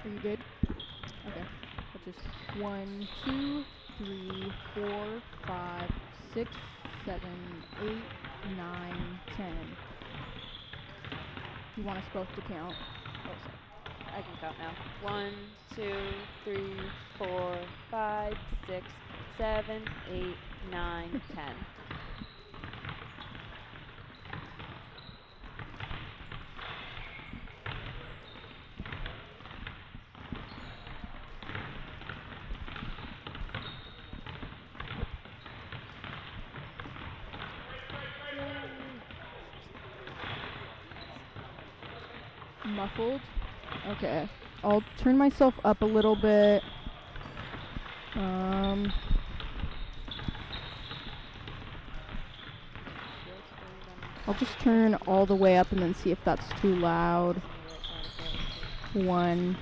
Are you good? Okay. That's just 1, 2, 3, 4, 5, 6, 7, 8, 9, 10. You want us both to count? Oh, sorry. I can count now. 1, 2, 3, 4, 5, 6, 7, 8, 9, 10. Muffled? Okay. I'll turn myself up a little bit. I'll just turn all the way up and then see if that's too loud. 1.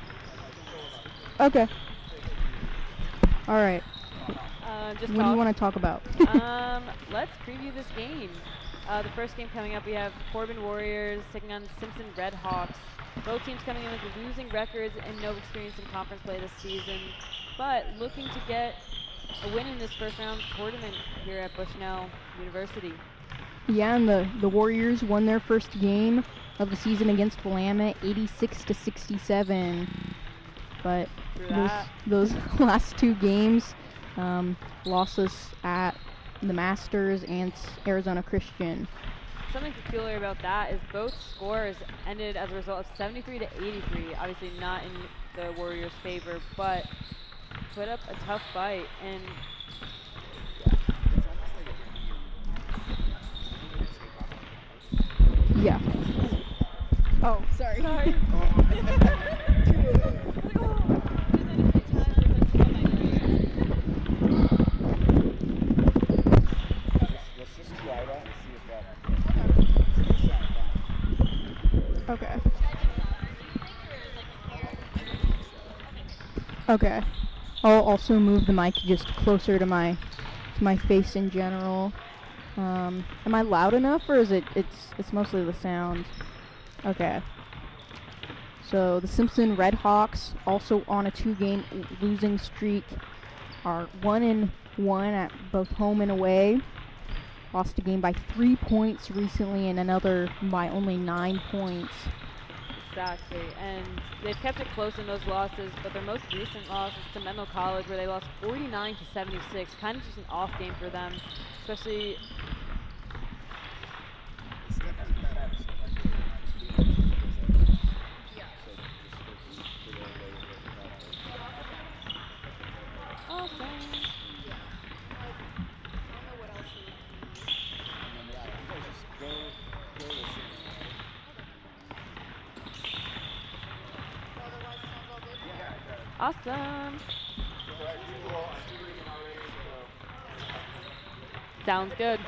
Okay. Alright. Just what do you want to talk about? Let's preview this game. The first game coming up, we have Corban Warriors taking on Simpson Red Hawks. Both teams coming in with losing records and no experience in conference play this season, but looking to get a win in this first round tournament here at Bushnell University. Yeah, and the Warriors won their first game of the season against Willamette, 86-67. But those last two games, losses at the Masters and Arizona Christian. Something peculiar about that is both scores ended as a result of 73-83. Obviously not in the Warriors' favor, but put up a tough fight. And yeah. Oh, sorry. Sorry. Okay. Okay. I'll also move the mic just closer to my face in general. Am I loud enough, or is it's mostly the sound? Okay. So the Simpson Red Hawks, also on a 2-game losing streak, are 1-1 at both home and away. Lost a game by 3 points recently and another by only 9 points. Exactly, and they've kept it close in those losses, but their most recent loss is to Menlo College, where they lost 49-76. Kind of just an off game for them, especially. Awesome. Awesome. Sounds good.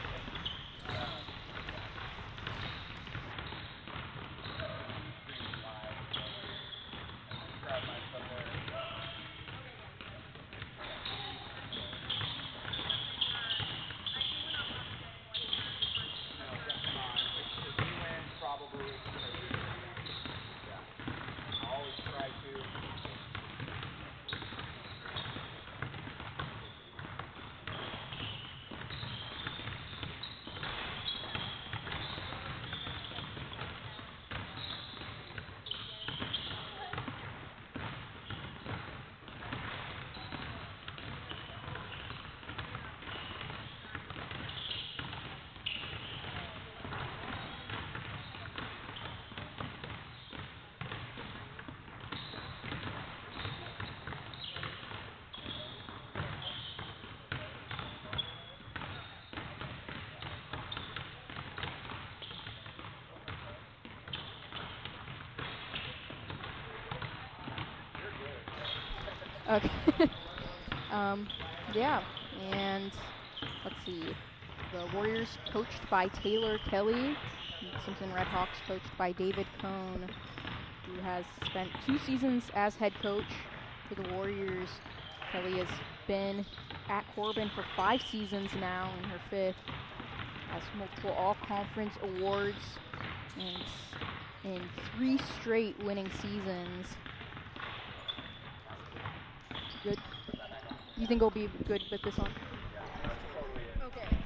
Okay. Yeah, and let's see. The Warriors coached by Taylor Kelly. Simpson Red Hawks coached by David Cohn, who has spent 2 seasons as head coach for the Warriors. Kelly has been at Corban for 5 seasons now, in her 5th. Has multiple all-conference awards and in 3 straight winning seasons. good? You think it'll be good with this on? Okay.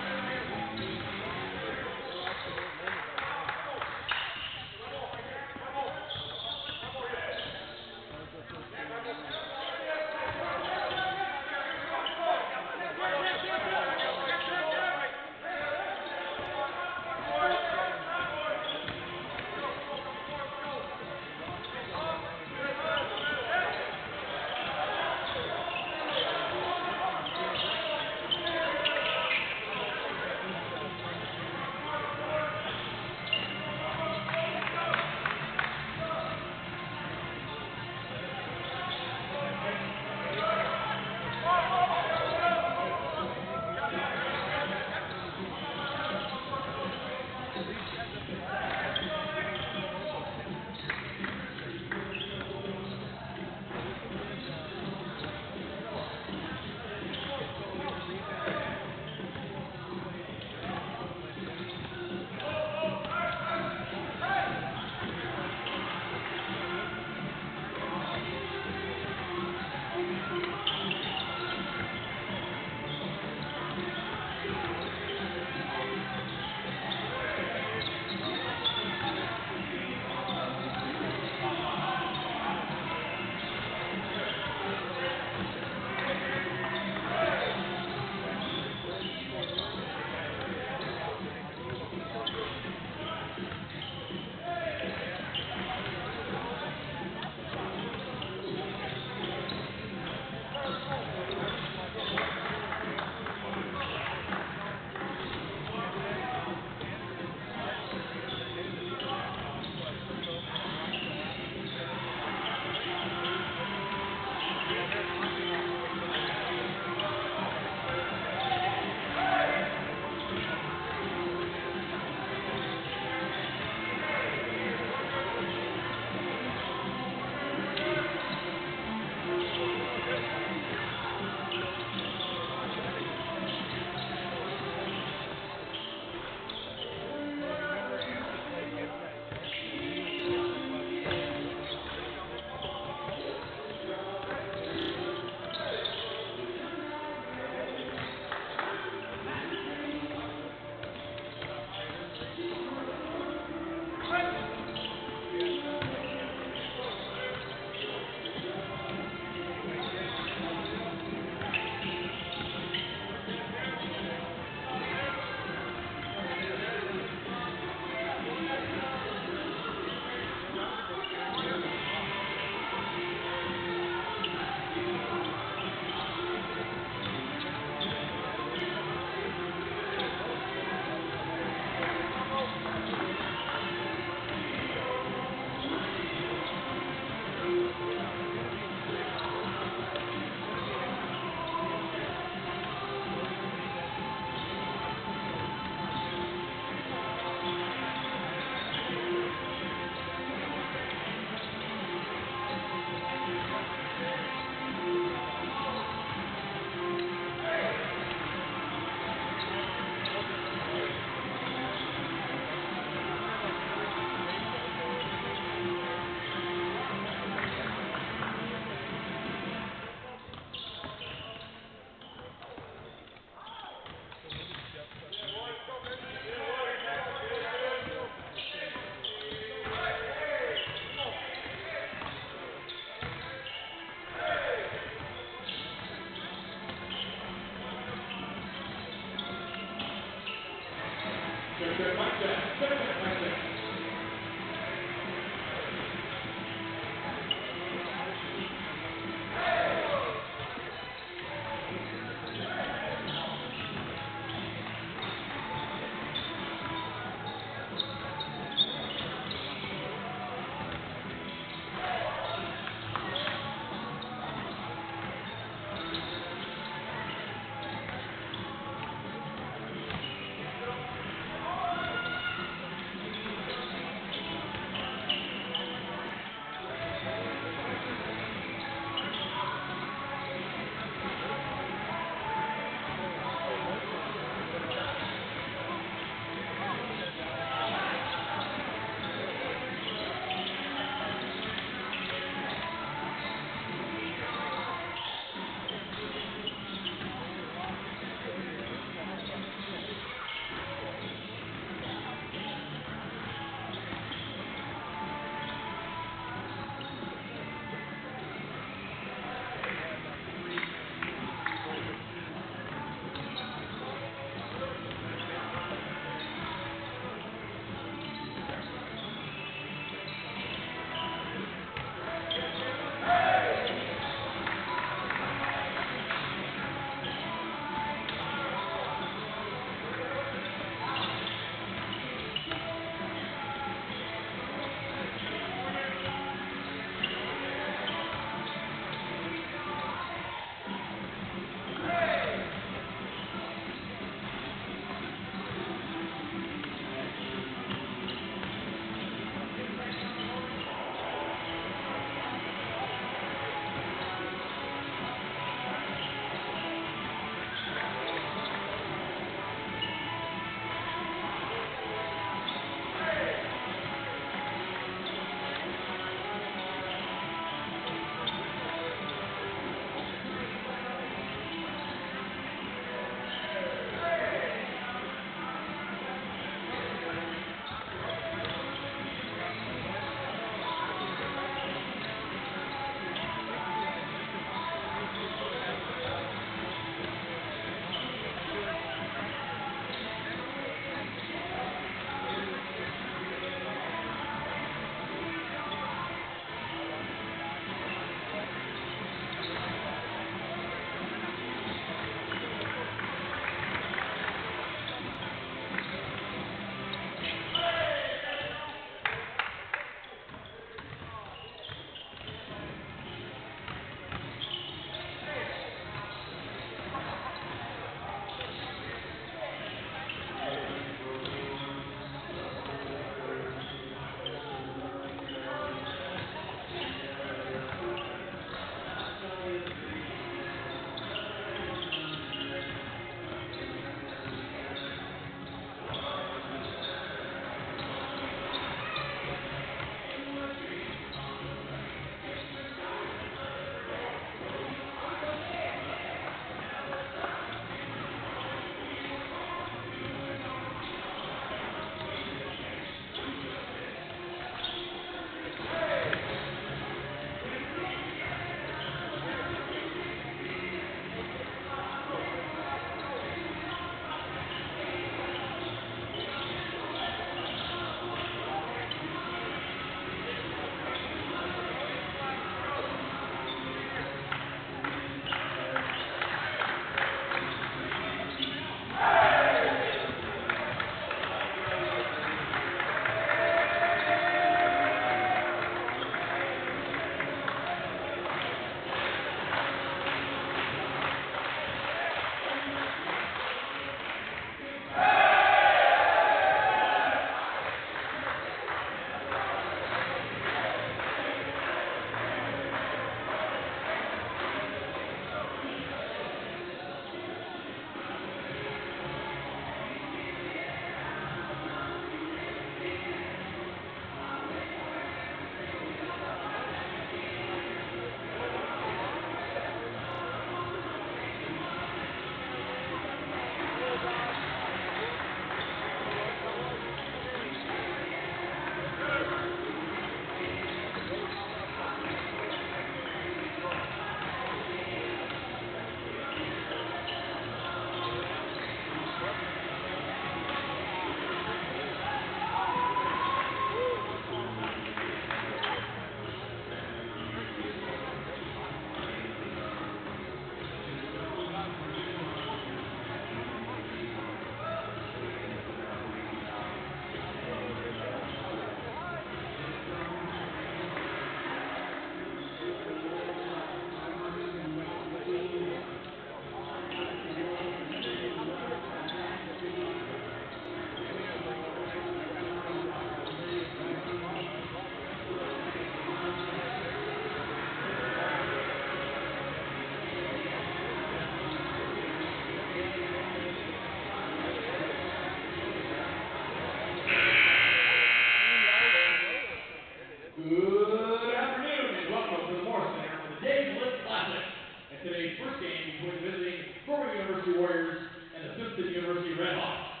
Good afternoon and welcome to the Morris Center for the Dave Lipp Classic. And today's first game between visiting Corban University Warriors and the Simpson University Red Hawks.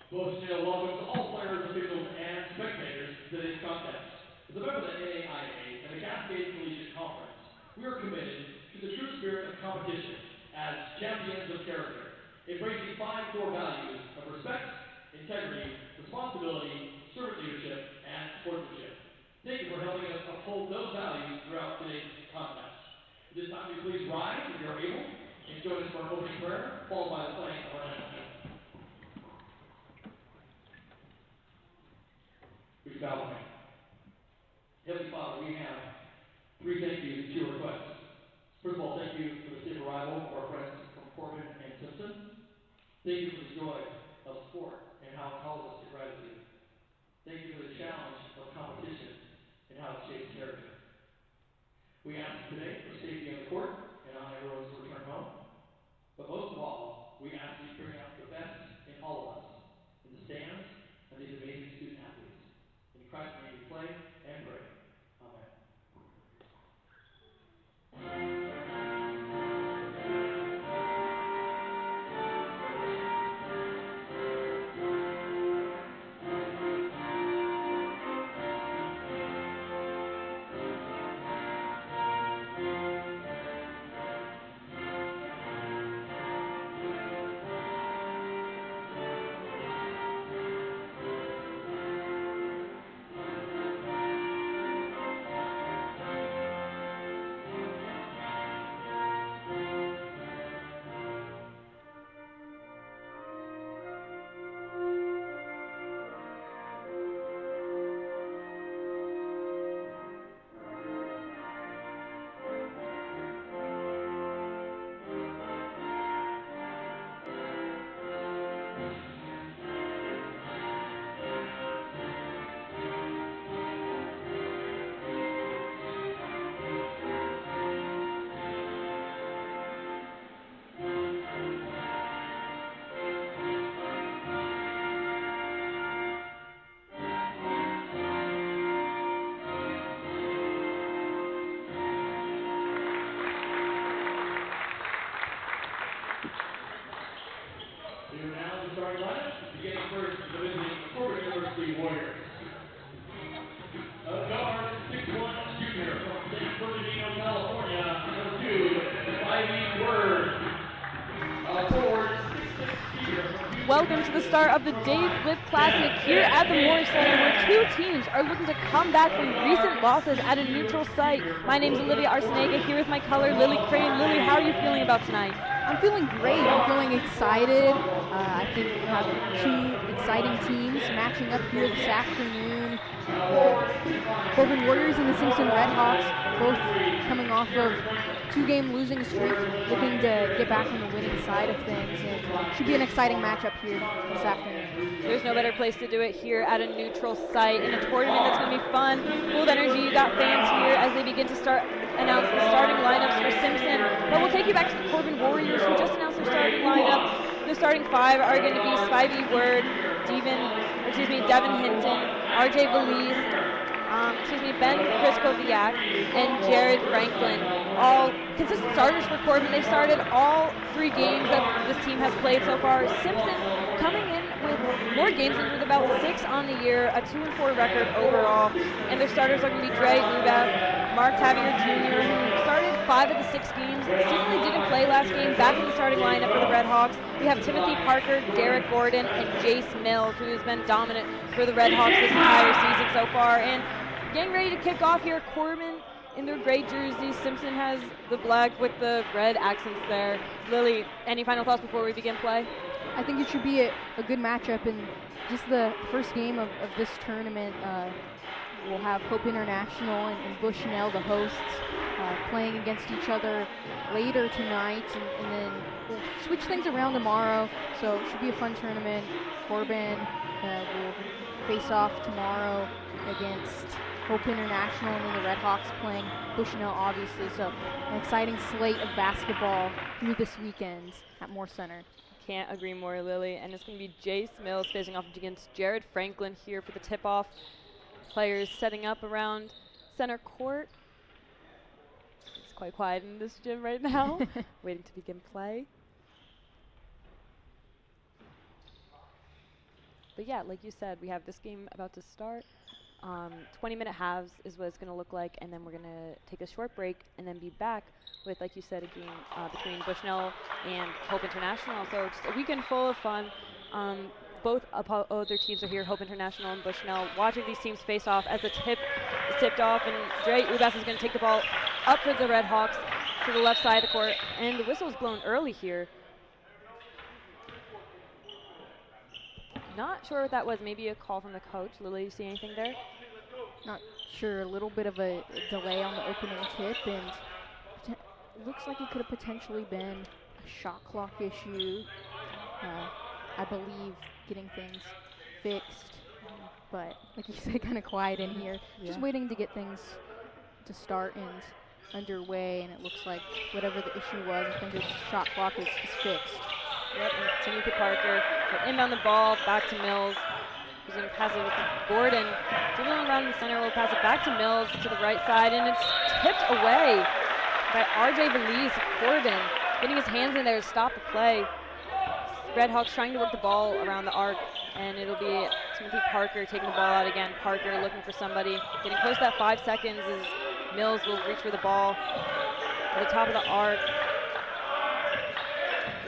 Bushnell welcomes all players, officials, and spectators to today's contest. As a member of the NAIA and the Cascade Collegiate Conference, we are committed to the true spirit of competition as champions of character, embracing 5 core values of respect, integrity, responsibility, servant leadership, and sportsmanship. Thank you for helping us uphold those values throughout today's contest. At this time, we please rise if you are able and join us for an opening prayer, followed by the playing of our national anthem. We bow away. Heavenly Father, we have 3 thank yous to your requests. First of all, thank you for the safe arrival of our friends from Corban and Simpson. Thank you for the joy of sport and how it calls us to gratitude. Thank you for the challenge of competition and how it shapes character. We ask today for safety on the court and on everyone's return home. But most of all, we ask you to bring out the best in all of us, in the stands and these amazing student athletes. In Christ's name we play and pray. Amen. Here now is the starting lineup, beginning first the visiting Corban University Warriors. Guard, 6'1" junior from San Bernardino, California, number 2, Ivy Word. Forward, 6'6" senior from Houston. Welcome to the start of the Dave Lipp Classic here at the Morris Center, where 2 teams are looking to come back from recent losses at a neutral site. My name is Olivia Arsenega, here with my color, Lily Crane. Lily, how are you feeling about tonight? I'm feeling great. I'm feeling excited. I think we have 2 exciting teams matching up here this afternoon. Corban Warriors and the Simpson Red Hawks, both coming off of 2-game losing streak, looking to get back on the winning side of things. And should be an exciting matchup here this afternoon. There's no better place to do it here at a neutral site in a tournament that's going to be fun, full of energy. You got fans here as they begin to announce the starting lineups for Simpson. But we'll take you back to the Corban Warriors, who just announced their starting lineup. The starting 5 are going to be Spivey Word, Devin Hinton, RJ Valise, Ben Kriskoviak, and Jared Franklin. All consistent starters for Corban. They started all 3 games that this team has played so far. Simpson coming in with more games than with about 6 on the year, a 2-4 record overall. And their starters are going to be Dre Ubas, Mark Tavier Jr., who started 5 of the 6 games, seemingly didn't play last game, back in the starting lineup for the Red Hawks. We have Timothy Parker, Derek Gordon, and Jace Mills, who has been dominant for the Red Hawks this entire season so far. And getting ready to kick off here, Corban in their gray jerseys. Simpson has the black with the red accents there. Lily, any final thoughts before we begin play? I think it should be a good matchup, and just the first game of this tournament. We'll have Hope International and Bushnell, the hosts, playing against each other later tonight, and then we'll switch things around tomorrow, so it should be a fun tournament. Corban will face off tomorrow against Hope International, and then the Red Hawks playing Bushnell, obviously, so an exciting slate of basketball through this weekend at Moore Center. Can't agree more, Lily. And it's going to be Jace Mills facing off against Jared Franklin here for the tip-off. players setting up around center court. It's quite quiet in this gym right now, waiting to begin play. But yeah, like you said, we have this game about to start. 20-minute halves is what it's going to look like, and then we're going to take a short break and then be back with, like you said, a game between Bushnell and Hope International. So just a weekend full of fun. Both other teams are here, Hope International and Bushnell, watching these teams face off as the tip is tipped off, and Dre Ubas is going to take the ball up for the Red Hawks to the left side of the court, and the whistle was blown early here. Not sure what that was. Maybe a call from the coach. Lily, you see anything there? Not sure. A little bit of a delay on the opening tip, and it looks like it could have potentially been a shot clock issue. I believe getting things fixed, but like you said, kind of quiet in here. Yeah. Just waiting to get things to start and underway, and it looks like whatever the issue was, I think the shot clock is fixed. Yep, and Timothy Parker will inbound the ball back to Mills, who's going to pass it to Gordon. Dribbling around the center, will pass it back to Mills to the right side, and it's tipped away by RJ Valise of Corban, getting his hands in there to stop the play. Red Hawks trying to work the ball around the arc, and it'll be Timothy Parker taking the ball out again. Parker looking for somebody, getting close to that 5 seconds as Mills will reach for the ball at the top of the arc.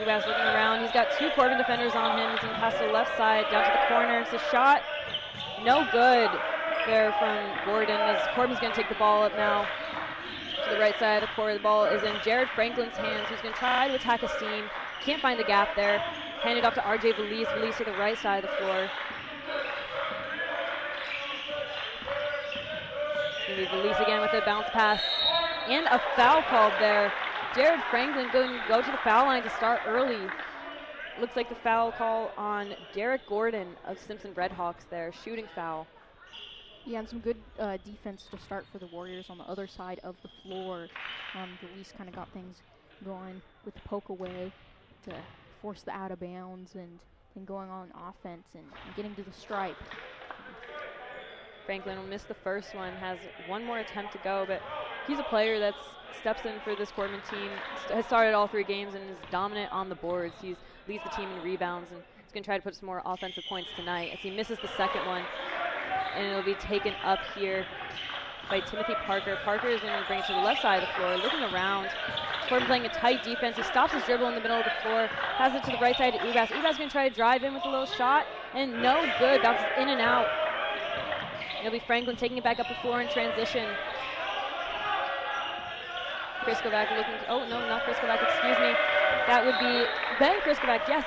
Ubas looking around. He's got 2 Corban defenders on him. He's going to pass to the left side, down to the corner. It's a shot. No good there from Gordon as Corban's going to take the ball up now to the right side of the court. The ball is in Jared Franklin's hands, who's going to try to attack a seam. Can't find the gap there. Handed off to RJ Valise. Valise to the right side of the floor. It's going to be Valise again with a bounce pass. And a foul called there. Jared Franklin going to go to the foul line to start early. Looks like the foul call on Derek Gordon of Simpson Red Hawks there. Shooting foul. Yeah, and some good defense to start for the Warriors on the other side of the floor. Valise kind of got things going with the poke away to force the out of bounds, and then going on offense and getting to the stripe. Franklin will miss the first one, has one more attempt to go, but he's a player that steps in for this Corban team, has started all 3 games and is dominant on the boards. He leads the team in rebounds, and he's going to try to put some more offensive points tonight as he misses the second one, and it'll be taken up here by Timothy Parker. Parker is going to bring it to the left side of the floor, looking around. Corban playing a tight defense. He stops his dribble in the middle of the floor, passes it to the right side to Ubas. Ubas going to try to drive in with a little shot, and no good. Bounces in and out. It'll be Franklin taking it back up the floor in transition. Kriskovac looking, oh no, not Kriskovac, excuse me. That would be Ben Kriskovac, yes.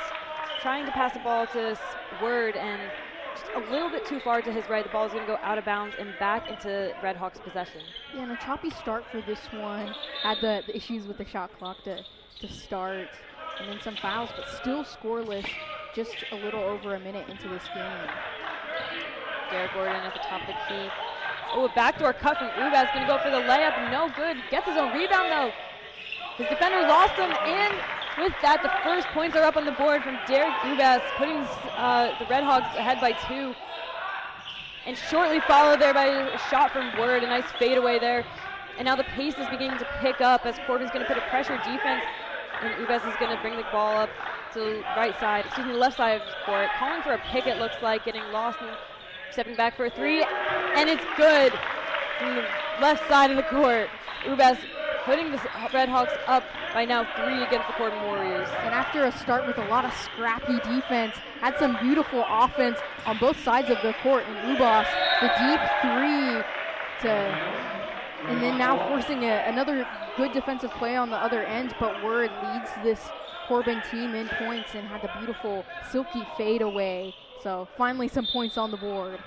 Trying to pass the ball to Word, and just a little bit too far to his right. The ball is going to go out of bounds and back into Red Hawks possession. Yeah, and a choppy start for this one. Had the issues with the shot clock to start, and then some fouls, but still scoreless just a little over a minute into this game. Derek Gordon at the top of the key. Oh, a backdoor cut from Ubas, going to go for the layup, no good. Gets his own rebound though. His defender lost him, and with that, the first points are up on the board from Derek Ubas, putting the Red Hawks ahead by 2. And shortly followed there by a shot from Word, a nice fadeaway there. And now the pace is beginning to pick up as Corban's going to put a pressure defense, and Ubas is going to bring the ball up to the right side, excuse me, the left side of the court. Calling for a pick, it looks like, getting lost and stepping back for a 3, and it's good from the left side of the court. Ubas putting the Red Hawks up by now 3 against the Corban Warriors. And after a start with a lot of scrappy defense, had some beautiful offense on both sides of the court, and Ubas, the deep 3 and then now forcing another good defensive play on the other end, but Word leads this Corban team in points and had the beautiful silky fadeaway. So finally some points on the board.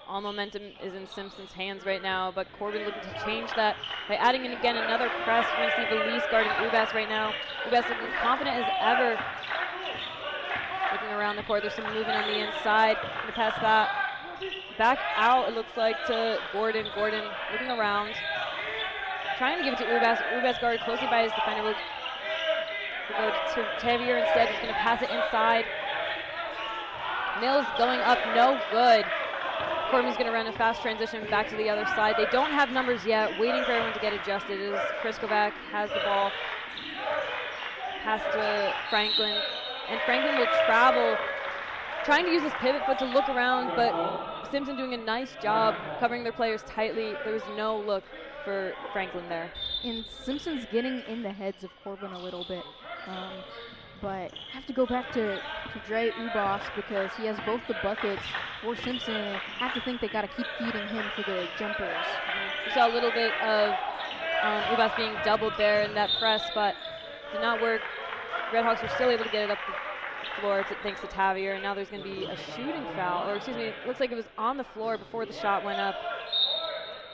All momentum is in Simpson's hands right now, but Corban looking to change that by adding in again another press. We're going to see Valise guarding Ubas right now. Ubas looking confident as ever. Looking around the court, there's some movement on the inside. Going to pass that back out, it looks like, to Gordon. Gordon looking around, trying to give it to Ubas. Ubas guarded closely by his defender. We'll go to Tevier instead. He's going to pass it inside. Mills going up, no good. Corban's going to run a fast transition back to the other side. They don't have numbers yet, waiting for everyone to get adjusted as Chris Kovac has the ball. Pass to Franklin, and Franklin will travel, trying to use his pivot foot to look around, but Simpson doing a nice job covering their players tightly. There was no look for Franklin there. And Simpson's getting in the heads of Corban a little bit. But I have to go back to Dre Ubas because he has both the buckets for Simpson. And I have to think they got to keep feeding him for the jumpers. We saw a little bit of Ubas being doubled there in that press, but did not work. Redhawks were still able to get it up the floor thanks to Tavier, and now there's going to be a shooting foul, or excuse me, it looks like it was on the floor before the shot went up.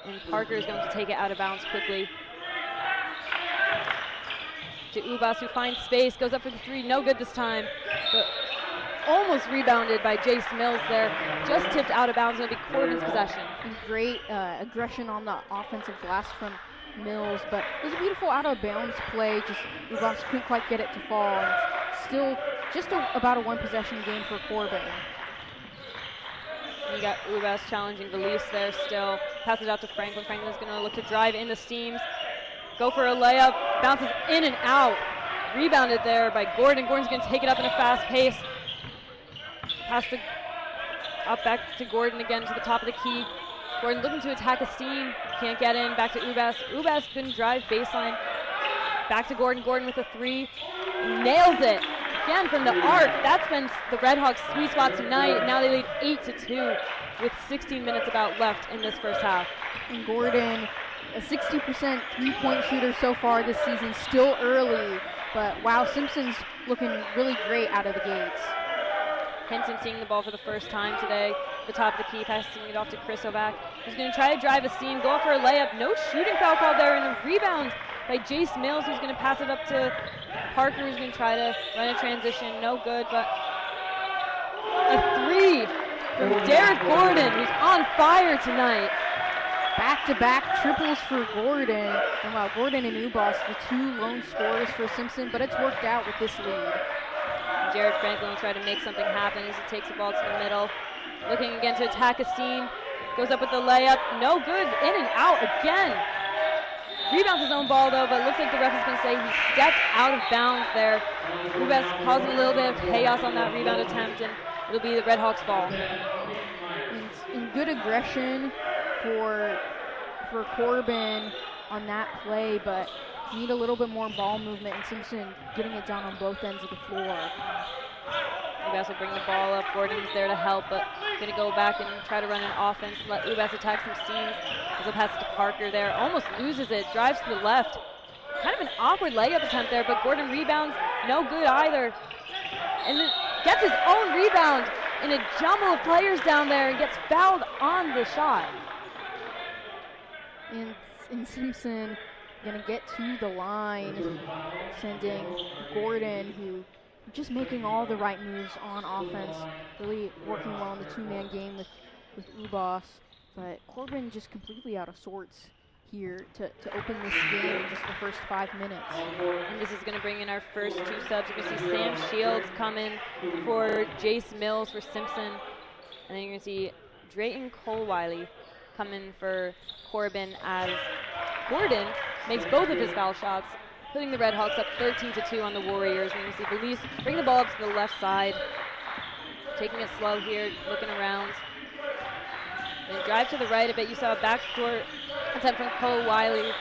And Parker is going to take it out of bounds quickly. To Ubas, who finds space, goes up for the three, no good this time, but almost rebounded by Jace Mills there. Just tipped out of bounds, it'll be Corban's possession. And great aggression on the offensive glass from Mills, but it was a beautiful out of bounds play. Just Ubas couldn't quite get it to fall. And still just about a one possession game for Corban. You got Ubas challenging release there still. Passes out to Franklin. Franklin's going to look to drive into seams. Go for a layup, bounces in and out. Rebounded there by Gordon. Gordon's going to take it up in a fast pace. Pass up back to Gordon again to the top of the key. Gordon looking to attack a seam. Can't get in. Back to Ubas. Ubas couldn't drive baseline. Back to Gordon. Gordon with a three. Nails it. Again from the arc. That's been the Redhawks' sweet spot tonight. Now they lead 8-2 with 16 minutes about left in this first half. And Gordon, a 60% three-point shooter so far this season, still early, but wow, Simpson's looking really great out of the gates. Henson seeing the ball for the first time today. The top of the key, passing it off to Chris Kovac, who's going to try to drive a seam, go up for a layup. No shooting foul called there, and a rebound by Jace Mills, who's going to pass it up to Parker, who's going to try to run a transition. No good, but a three from Derek Gordon, who's on fire tonight. Back-to-back triples for Gordon. And wow, Gordon and Ubas, the two lone scorers for Simpson, but it's worked out with this lead. Jared Franklin will try to make something happen as he takes the ball to the middle. Looking again to attack a seam. Goes up with the layup. No good. In and out again. Rebounds his own ball though, but it looks like the ref is going to say he stepped out of bounds there. Ubas causing a little bit of chaos on that rebound attempt, and it'll be the Redhawks ball. And good aggression for Corban on that play, but need a little bit more ball movement, and Simpson getting it done on both ends of the floor. Ubas will bring the ball up. Gordon's there to help, but going to go back and try to run an offense, let Ubas attack some seams. As he'll pass it to Parker there, almost loses it, drives to the left. Kind of an awkward layup attempt there, but Gordon rebounds, no good either. And then gets his own rebound in a jumble of players down there and gets fouled on the shot. And Simpson gonna get to the line, sending Gordon, who just making all the right moves on offense, really working well in the two-man game with Ubas, but Corban just completely out of sorts here to open this game in just the first 5 minutes. And this is going to bring in our first two subs. You can see Sam Shields come in for Jace Mills for Simpson, and then you're going to see Drayton Cole-Wiley come in for Corban as Gordon makes both of his foul shots, putting the Redhawks up 13-2 on the Warriors. And you can see Belize bring the ball up to the left side, taking it slow here, looking around. Then drive to the right a bit. You saw a backdoor attempt from Cole-Wiley,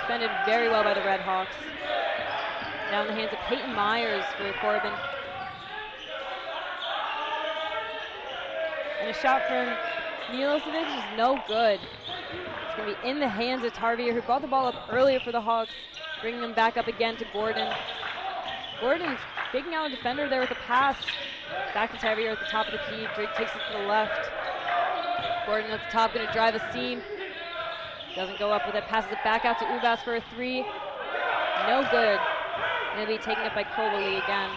defended very well by the Redhawks. Now in the hands of Peyton Myers for Corban. And a shot from Milosevic is no good. It's going to be in the hands of Tarvier, who brought the ball up earlier for the Hawks, bringing them back up again to Gordon. Gordon taking out a defender there with a pass. Back to Tarvier at the top of the key. Drake takes it to the left. Gordon at the top, going to drive a seam. Doesn't go up with it, passes it back out to Ubas for a three. No good. Going to be taken up by Kobali again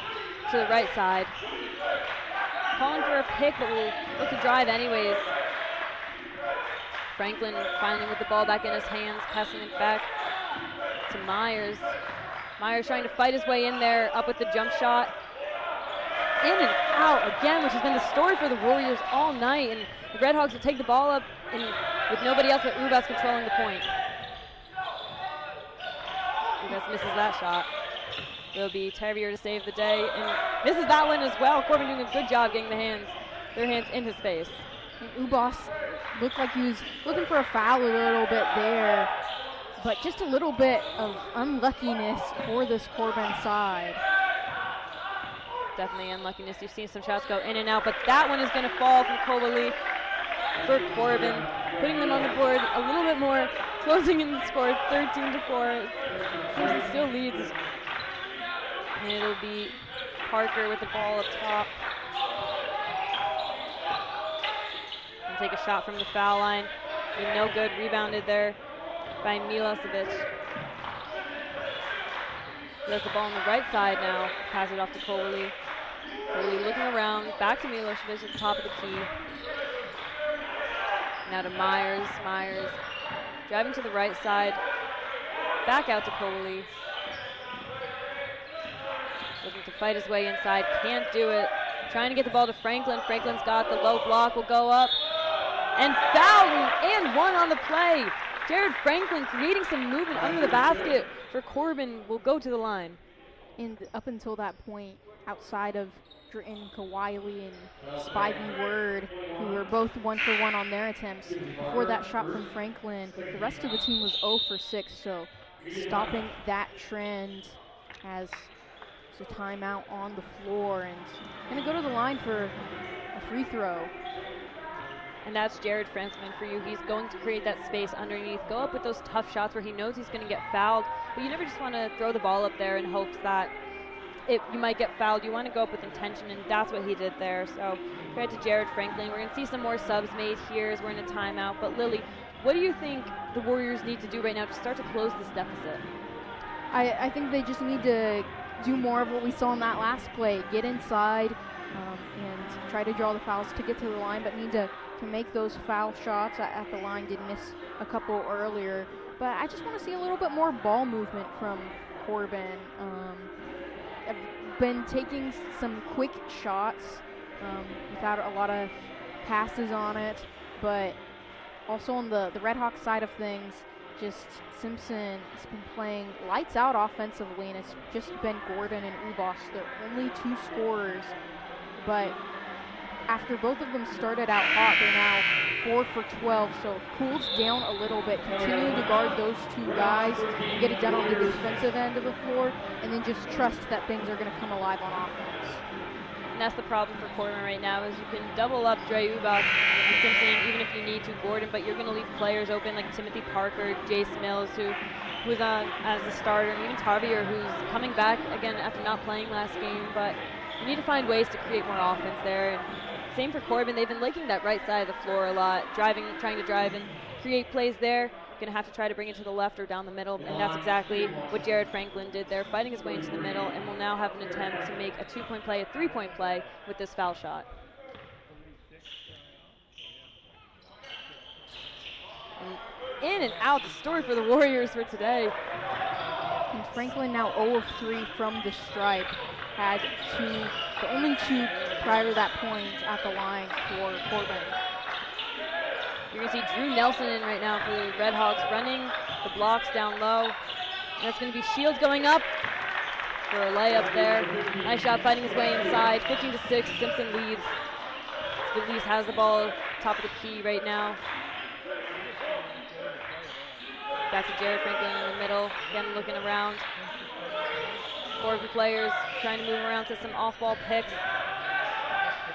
to the right side. Calling for a pick, but will look to drive anyways. Franklin finally with the ball back in his hands, passing it back to Myers. Myers trying to fight his way in there, up with the jump shot. in and out again, which has been the story for the Warriors all night. And the Redhawks will take the ball up and with nobody else but Ubas controlling the point. Ubas misses that shot. It'll be Terrier to save the day and misses that one as well. Corban doing a good job getting their hands in his face. And Ubas looked like he was looking for a foul a little bit there, but just a little bit of unluckiness for this Corban side. Definitely unluckiness. You've seen some shots go in and out, but that one is going to fall from Kowali for Corban, putting them on the board a little bit more, closing in the score 13-4. Simpson still leads, and it'll be Parker with the ball up top. And take a shot from the foul line. No good. Rebounded there by Milosevic. He has the ball on the right side now. Pass it off to Kowali. Kowali looking around. Back to Milosevic at the top of the key. Now to Myers. Myers driving to the right side. Back out to Kowali. Looking to fight his way inside. Can't do it. Trying to get the ball to Franklin. Franklin's got the low block. Will go up. And fouled and one on the play. Jared Franklin creating some movement under the basket for Corban will go to the line. And up until that point, outside of Dritten Kawili and Spivey Word, who were both 1 for 1 on their attempts, before that shot from Franklin, the rest of the team was 0 for 6. So stopping that trend as a timeout on the floor, and going to go to the line for a free throw. And that's Jared Franklin for you. He's going to create that space underneath, go up with those tough shots where he knows he's going to get fouled, but you never just want to throw the ball up there in hopes that you might get fouled. You want to go up with intention, and that's what he did there. So credit to Jared Franklin. We're going to see some more subs made here as we're in a timeout. But Lily, what do you think the Warriors need to do right now to start to close this deficit? I think they just need to do more of what we saw in that last play. Get inside and try to draw the fouls to get to the line, but need to make those foul shots at the line. Did miss a couple earlier, but I just want to see a little bit more ball movement from Corban. I've been taking some quick shots without a lot of passes on it, but also on the Redhawks side of things, just Simpson has been playing lights out offensively, and it's just been Gordon and Ubas, the only 2 scorers, but after both of them started out hot, they're now 4 for 12, so cools down a little bit, continuing to guard those 2 guys, get it done on the defensive end of the floor, and then just trust that things are going to come alive on offense. And that's the problem for Corban right now, is you can double up Dre Ubas and Simpson even if you need to Gordon, but you're going to leave players open like Timothy Parker, Jace Mills, who's on as a starter, and even Tarvier, who's coming back again after not playing last game, but you need to find ways to create more offense there. And same for Corban. They've been liking that right side of the floor a lot, trying to drive and create plays there. Going to have to try to bring it to the left or down the middle, and that's exactly what Jared Franklin did there, fighting his way into the middle, and will now have an attempt to make a 2-point play, a 3-point play with this foul shot. And in and out, the story for the Warriors for today. And Franklin now 0 of 3 from the stripe. Had the only 2 prior to that point at the line for Corban. You're going to see Drew Nelson in right now for the Redhawks, running the blocks down low. And that's going to be Shields going up for a layup there. Nice shot, fighting his way inside. 15-6, Simpson leads. Feliz has the ball top of the key right now. Back to Jared Franklin in the middle, again looking around. 4 players trying to move around to some off-ball picks.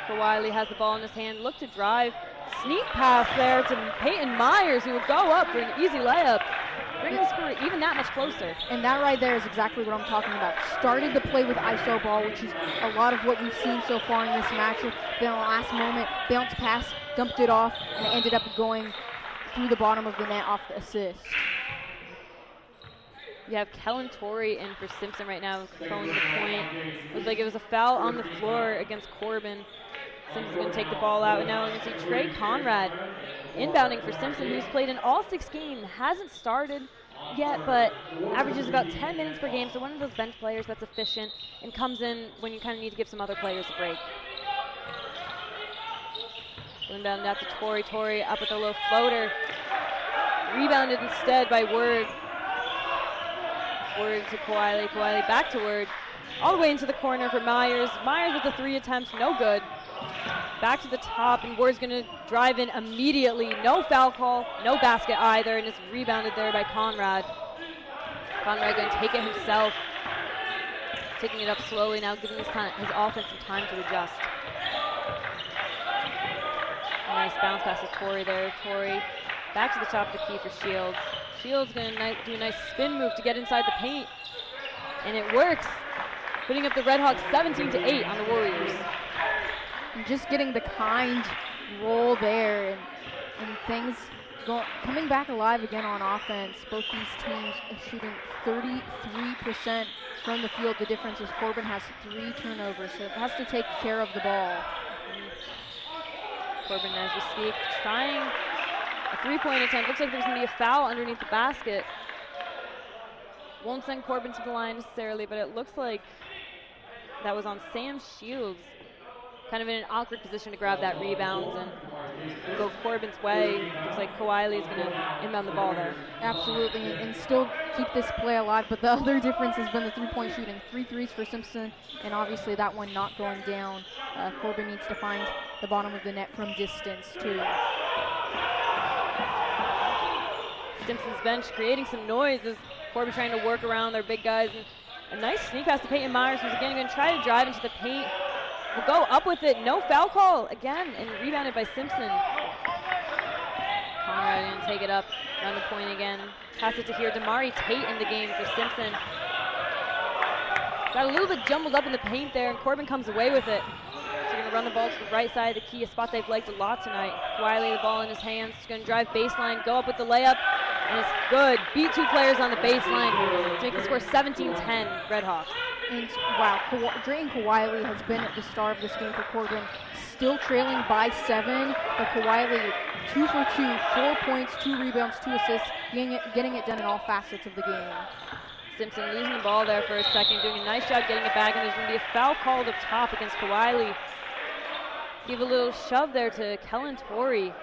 Kawili has the ball in his hand, look to drive. Sneak pass there to Peyton Myers, who will go up for an easy layup. Bringing the score even that much closer. And that right there is exactly what I'm talking about. Started the play with ISO ball, which is a lot of what we've seen so far in this matchup. Then on the last moment, bounce pass, dumped it off, and it ended up going through the bottom of the net off the assist. You have Kellen Torrey in for Simpson right now, controlling the point. Looks like it was a foul on the floor against Corban. Simpson's going to take the ball out, and now we're going to see Trey Conrad inbounding for Simpson, who's played in all 6 games, hasn't started yet, but averages about 10 minutes per game, so one of those bench players that's efficient and comes in when you kind of need to give some other players a break. Inbound out to Tori. Tori up with a low floater. Rebounded instead by Word. Word to Kawhi. Kawhi back to Word. All the way into the corner for Myers. Myers with the 3 attempts, no good. Back to the top, and Ward's going to drive in immediately. No foul call, no basket either, and it's rebounded there by Conrad. Conrad going to take it himself. Taking it up slowly now, giving his offense some time to adjust. Nice bounce pass to Tori there. Tori back to the top of the key for Shields. Shields going to do a nice spin move to get inside the paint. And it works. Putting up the Red Hawks 17-8 on the Warriors. And just getting the kind roll there and things coming back alive again on offense. Both these teams are shooting 33% from the field. The difference is Corban has 3 turnovers, so it has to take care of the ball. Corban, as we speak, trying a 3-point attempt. Looks like there's going to be a foul underneath the basket. Won't send Corban to the line necessarily, but it looks like that was on Sam Shields. Kind of in an awkward position to grab that rebound and go Corban's way. Looks like Kawhi is going to inbound the ball there. Absolutely, and still keep this play alive. But the other difference has been the 3-point shooting. 3 threes for Simpson, and obviously that one not going down. Corban needs to find the bottom of the net from distance too. Simpson's bench creating some noise as Corban trying to work around their big guys. And a nice sneak pass to Peyton Myers, who's again going to try to drive into the paint. Will go up with it, no foul call again, and rebounded by Simpson. Conrad going to take it up, around the point again. Pass it to here, Damari Tate in the game for Simpson. Got a little bit jumbled up in the paint there, and Corban comes away with it. So they're going to run the ball to the right side of the key, a spot they've liked a lot tonight. Wiley, the ball in his hands, he's going to drive baseline, go up with the layup, and it's good. Beat 2 players on the baseline to make the score 17-10, Red Hawks. And wow, Drayton Kawhi has been at the star of this game for Corban. Still trailing by 7, but Kawhi 2 for 2, 4 points, 2 rebounds, 2 assists, getting it done in all facets of the game. Simpson losing the ball there for a second, doing a nice job getting it back, and there's going to be a foul called up top against Kawhi. Give a little shove there to Kellen Torrey.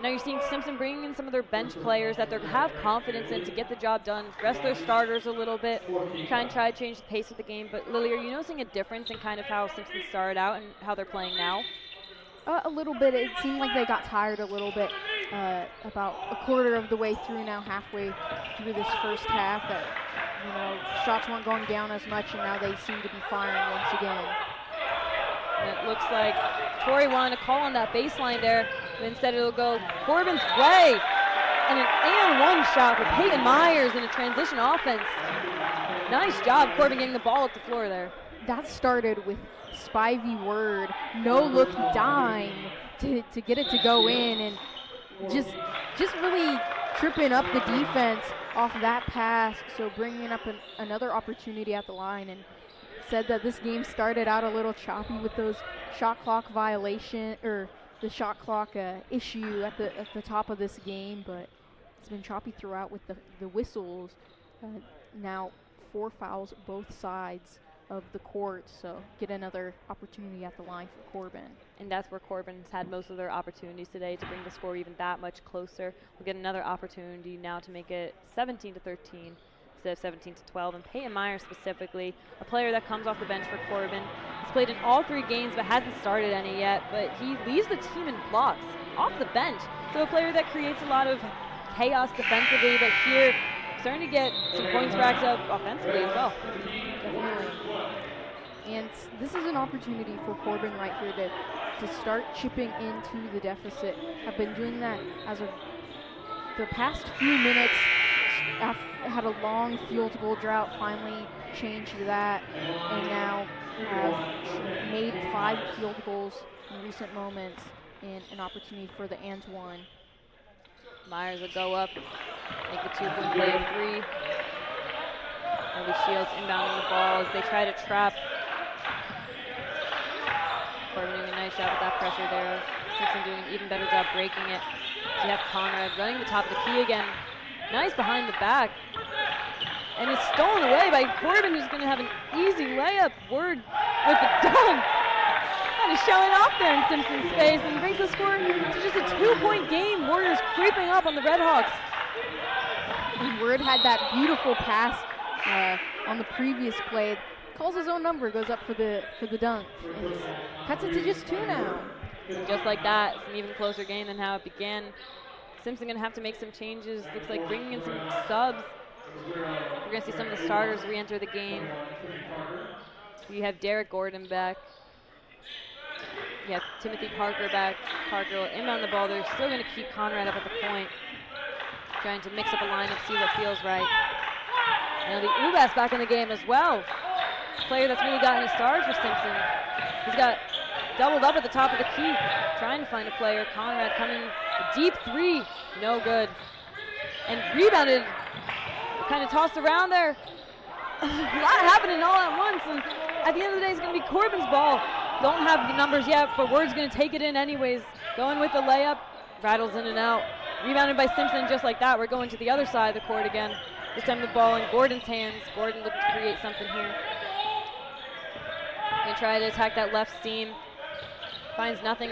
Now you're seeing Simpson bringing in some of their bench players that they have confidence in to get the job done, rest their starters a little bit, try to change the pace of the game. But Lily, are you noticing a difference in kind of how Simpson started out and how they're playing now? A little bit. It seemed like they got tired a little bit about a quarter of the way through now, halfway through this first half. That, shots weren't going down as much, and now they seem to be firing once again. And it looks like Torrey wanted to call on that baseline there, but instead it'll go Corban's way. And an and-one shot for Peyton Myers in a transition offense. Nice job, Corban getting the ball up the floor there. That started with Spivey Word, no-look dime to get it to go in, and just really tripping up the defense off that pass, so bringing up another opportunity at the line. And said that this game started out a little choppy with those shot clock violation, or the shot clock issue at the top of this game, but it's been choppy throughout with the whistles. Now 4 fouls both sides of the court, so get another opportunity at the line for Corban. And that's where Corban's had most of their opportunities today to bring the score even that much closer. We'll get another opportunity now to make it 17-13 instead of 17-12. And Peyton Myers specifically, a player that comes off the bench for Corban. He's played in all 3 games but hasn't started any yet, but he leads the team in blocks off the bench. So a player that creates a lot of chaos defensively, but here starting to get some points racked up offensively as well. Definitely. And this is an opportunity for Corban right here to start chipping into the deficit. Have been doing that as of the past few minutes. Had a long field goal drought, finally changed that, and now have made 5 field goals in recent moments, and an opportunity for the and one. Myers will go up, make the 2-point play of 3. And the Shields inbounding the ball as they try to trap. Corban doing a nice job with that pressure there. Simpson doing an even better job breaking it. So you have Conrad running the top of the key again. Nice behind the back. And it's stolen away by Corban, who's going to have an easy layup. Word with the dunk. Kind of showing off there in Simpson's face and brings the score to just a 2-point game. Warriors creeping up on the Redhawks. And Word had that beautiful pass on the previous play. Calls his own number, goes up for the dunk, and cuts it to just 2 now. And just like that, it's an even closer game than how it began. Simpson going to have to make some changes. Looks like bringing in some subs. We're going to see some of the starters re-enter the game. We have Derek Gordon back. You have Timothy Parker back. Parker will inbound the ball. They're still going to keep Conrad up at the point. Trying to mix up a lineup, see what feels right. And the Ubas back in the game as well. Player that's really gotten his stars for Simpson. He's got doubled up at the top of the key, trying to find a player. Conrad coming, a deep 3, no good. And rebounded, kind of tossed around there. A lot happening all at once, and at the end of the day, it's going to be Corban's ball. Don't have the numbers yet, but Word's going to take it in anyways. Going with the layup, rattles in and out. Rebounded by Simpson just like that. We're going to the other side of the court again. This time the ball in Gordon's hands. Gordon looking to create something here. Gonna try to attack that left seam. Finds nothing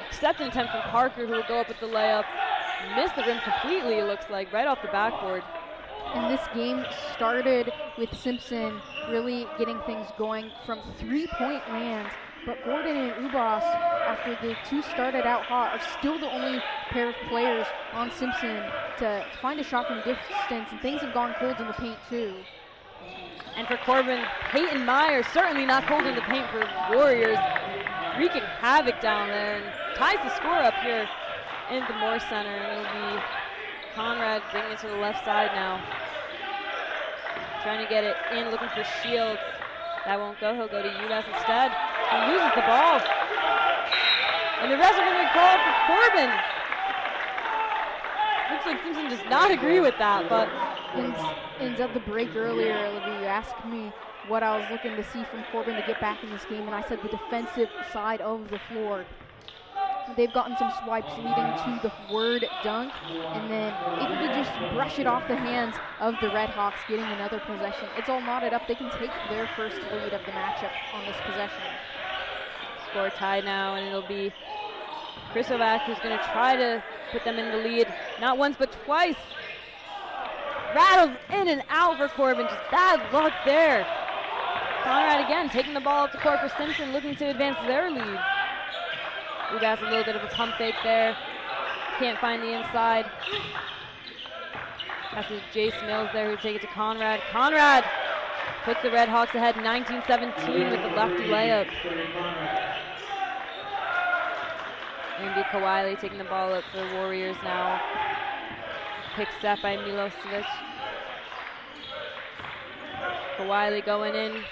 except an attempt from Parker, who will go up with the layup. Missed the rim completely, it looks like, right off the backboard. And this game started with Simpson really getting things going from 3-point land. But Gordon and Ubas, after the 2 started out hot, are still the only pair of players on Simpson to find a shot from distance, and things have gone cold in the paint too. And for Corban, Peyton Meyer certainly not cold in the paint for Warriors, wreaking havoc down there, and ties the score up here in the Moore Center. And it'll be Conrad bringing it to the left side now. Trying to get it in, looking for Shields. That won't go, he'll go to Ubas instead. He loses the ball. And the refs are going to call for Corban. Looks like Simpson does not agree with that, but. And at the break earlier, Olivia, you asked me what I was looking to see from Corban to get back in this game, and I said the defensive side of the floor. They've gotten some swipes leading to the Word dunk, and then able to just brush it off the hands of the Redhawks, getting another possession. It's all knotted up. They can take their first lead of the matchup on this possession. Score tied now, and it'll be Krisovac who's going to try to put them in the lead. Not once, but twice. Rattles in and out for Corban. Just bad luck there. Conrad again taking the ball up the court for Simpson, looking to advance their lead. Ubas a little bit of a pump fake there. Can't find the inside. That's Jace Mills there who take it to Conrad. Conrad puts the Redhawks ahead 19-17 with the lefty layup. And Kawhi taking the ball up for the Warriors now. Picked up by Milosevic. Kawhi going in,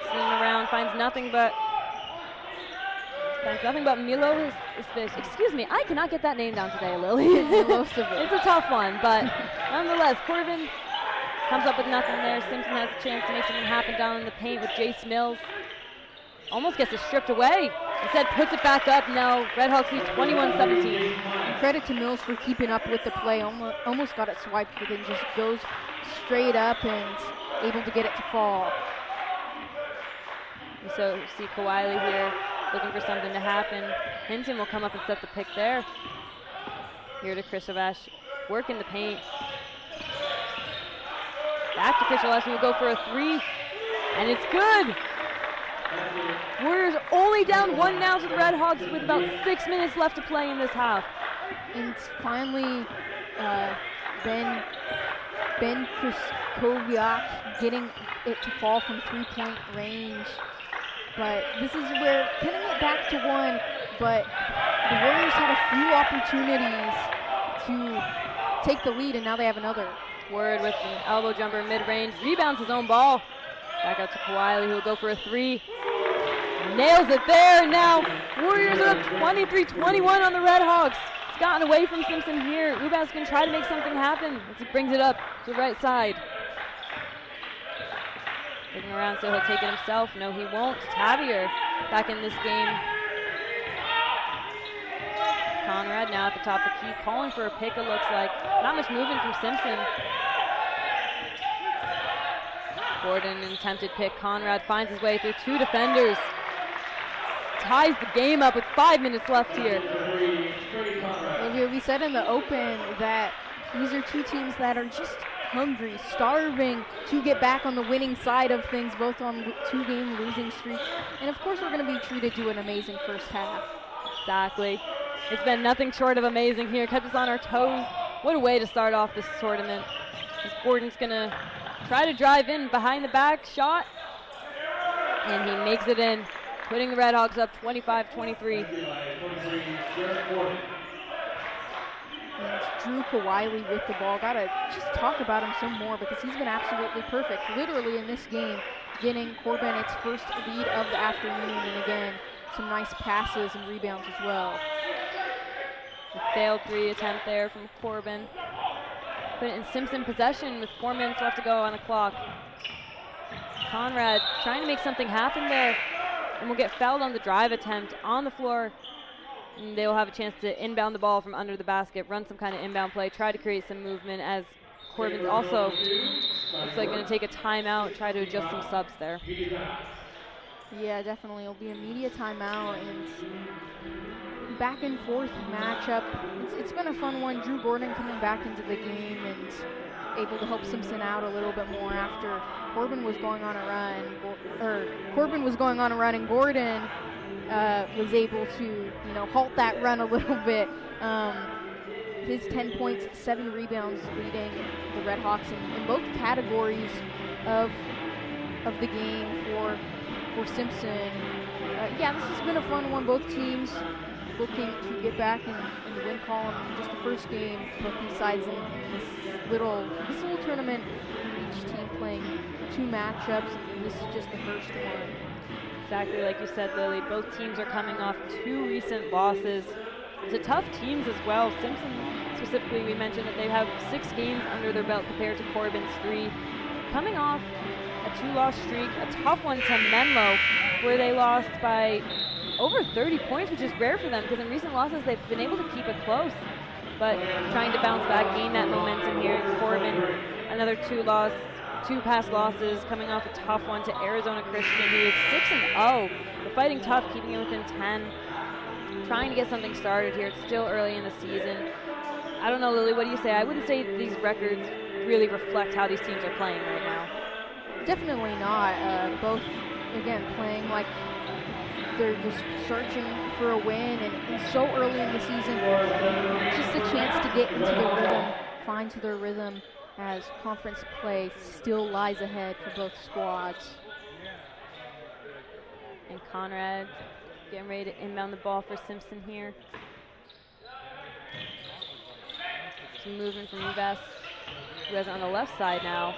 swinging around, finds nothing but Milosevic. Excuse me, I cannot get that name down today, Lily. Milosevic. It's a tough one, but nonetheless, Corban comes up with nothing there. Simpson has a chance to make something happen down in the paint with Jace Mills. Almost gets it stripped away. Instead, puts it back up. Now, Redhawks lead 21-17. And credit to Mills for keeping up with the play. Almost got it swiped, but then just goes straight up and able to get it to fall. So see Kawhi here looking for something to happen. Hinton will come up and set the pick there. Here to Krisovac, working the paint. Back to Krisovac, who will go for a 3, and it's good. Warriors only down 1 now to the Redhawks with about 6 minutes left to play in this half. And finally, Ben Kriskoviak getting it to fall from 3-point range. But this is where getting it back to 1, but the Warriors had a few opportunities to take the lead, and now they have another. Word with an elbow jumper mid-range, rebounds his own ball. Back out to Kawhi, who will go for a 3. Nails it there. Now Warriors are up 23-21 on the Redhawks. It's gotten away from Simpson here. Ubas can try to make something happen as he brings it up to the right side. Looking around, so he'll take it himself. No, he won't. Tavier back in this game. Conrad now at the top of the key, calling for a pick, it looks like. Not much movement from Simpson. Gordon, an attempted pick. Conrad finds his way through 2 defenders. Ties the game up with 5 minutes left here. Olivia, we said in the open that these are 2 teams that are just hungry, starving to get back on the winning side of things, both on 2-game losing streaks. And of course, we're going to be treated to an amazing first half. Exactly. It's been nothing short of amazing here. Kept us on our toes. What a way to start off this tournament. As Gordon's going to try to drive in behind the back shot. And he makes it in, putting the Redhawks up 25-23. And Drew Kawiley with the ball. Gotta just talk about him some more because he's been absolutely perfect, literally in this game, getting Corban its first lead of the afternoon, and again, some nice passes and rebounds as well. A failed 3 attempt there from Corban. Put it in Simpson possession with 4 minutes left to go on the clock. Conrad trying to make something happen there, and will get fouled on the drive attempt on the floor. And they will have a chance to inbound the ball from under the basket, run some kind of inbound play, try to create some movement, as Corban's also looks like going to take a timeout, try to adjust some subs there. Yeah, definitely. It'll be a media timeout and back and forth matchup. It's been a fun one. Drew Gordon coming back into the game and able to help Simpson out a little bit more after Corban was going on a run. Corban was going on a run, and Gordon was able to, halt that run a little bit. His 10 points, 7 rebounds, leading the Redhawks in both categories of the game for Simpson. Yeah, this has been a fun one. Both teams looking to get back in the win column. Just the first game, both these sides in this little tournament. Each team playing 2 matchups, and this is just the first one. Exactly like you said, Lily. Both teams are coming off 2 recent losses. To tough teams as well. Simpson specifically, we mentioned that they have 6 games under their belt compared to Corban's 3. Coming off a 2-loss streak, a tough one to Menlo, where they lost by over 30 points, which is rare for them because in recent losses they've been able to keep it close. But trying to bounce back, gain that momentum here. Corban, another 2 past losses, coming off a tough one to Arizona Christian, who is 6-0. They're fighting tough, keeping it within 10. Trying to get something started here. It's still early in the season. I don't know, Lily, what do you say? I wouldn't say these records really reflect how these teams are playing right now. Definitely not. Both, again, playing like they're just searching for a win, and so early in the season, just a chance to get into the rhythm, find to their rhythm, as conference play still lies ahead for both squads. And Conrad getting ready to inbound the ball for Simpson here. Some movement from Ubas, who has it on the left side now.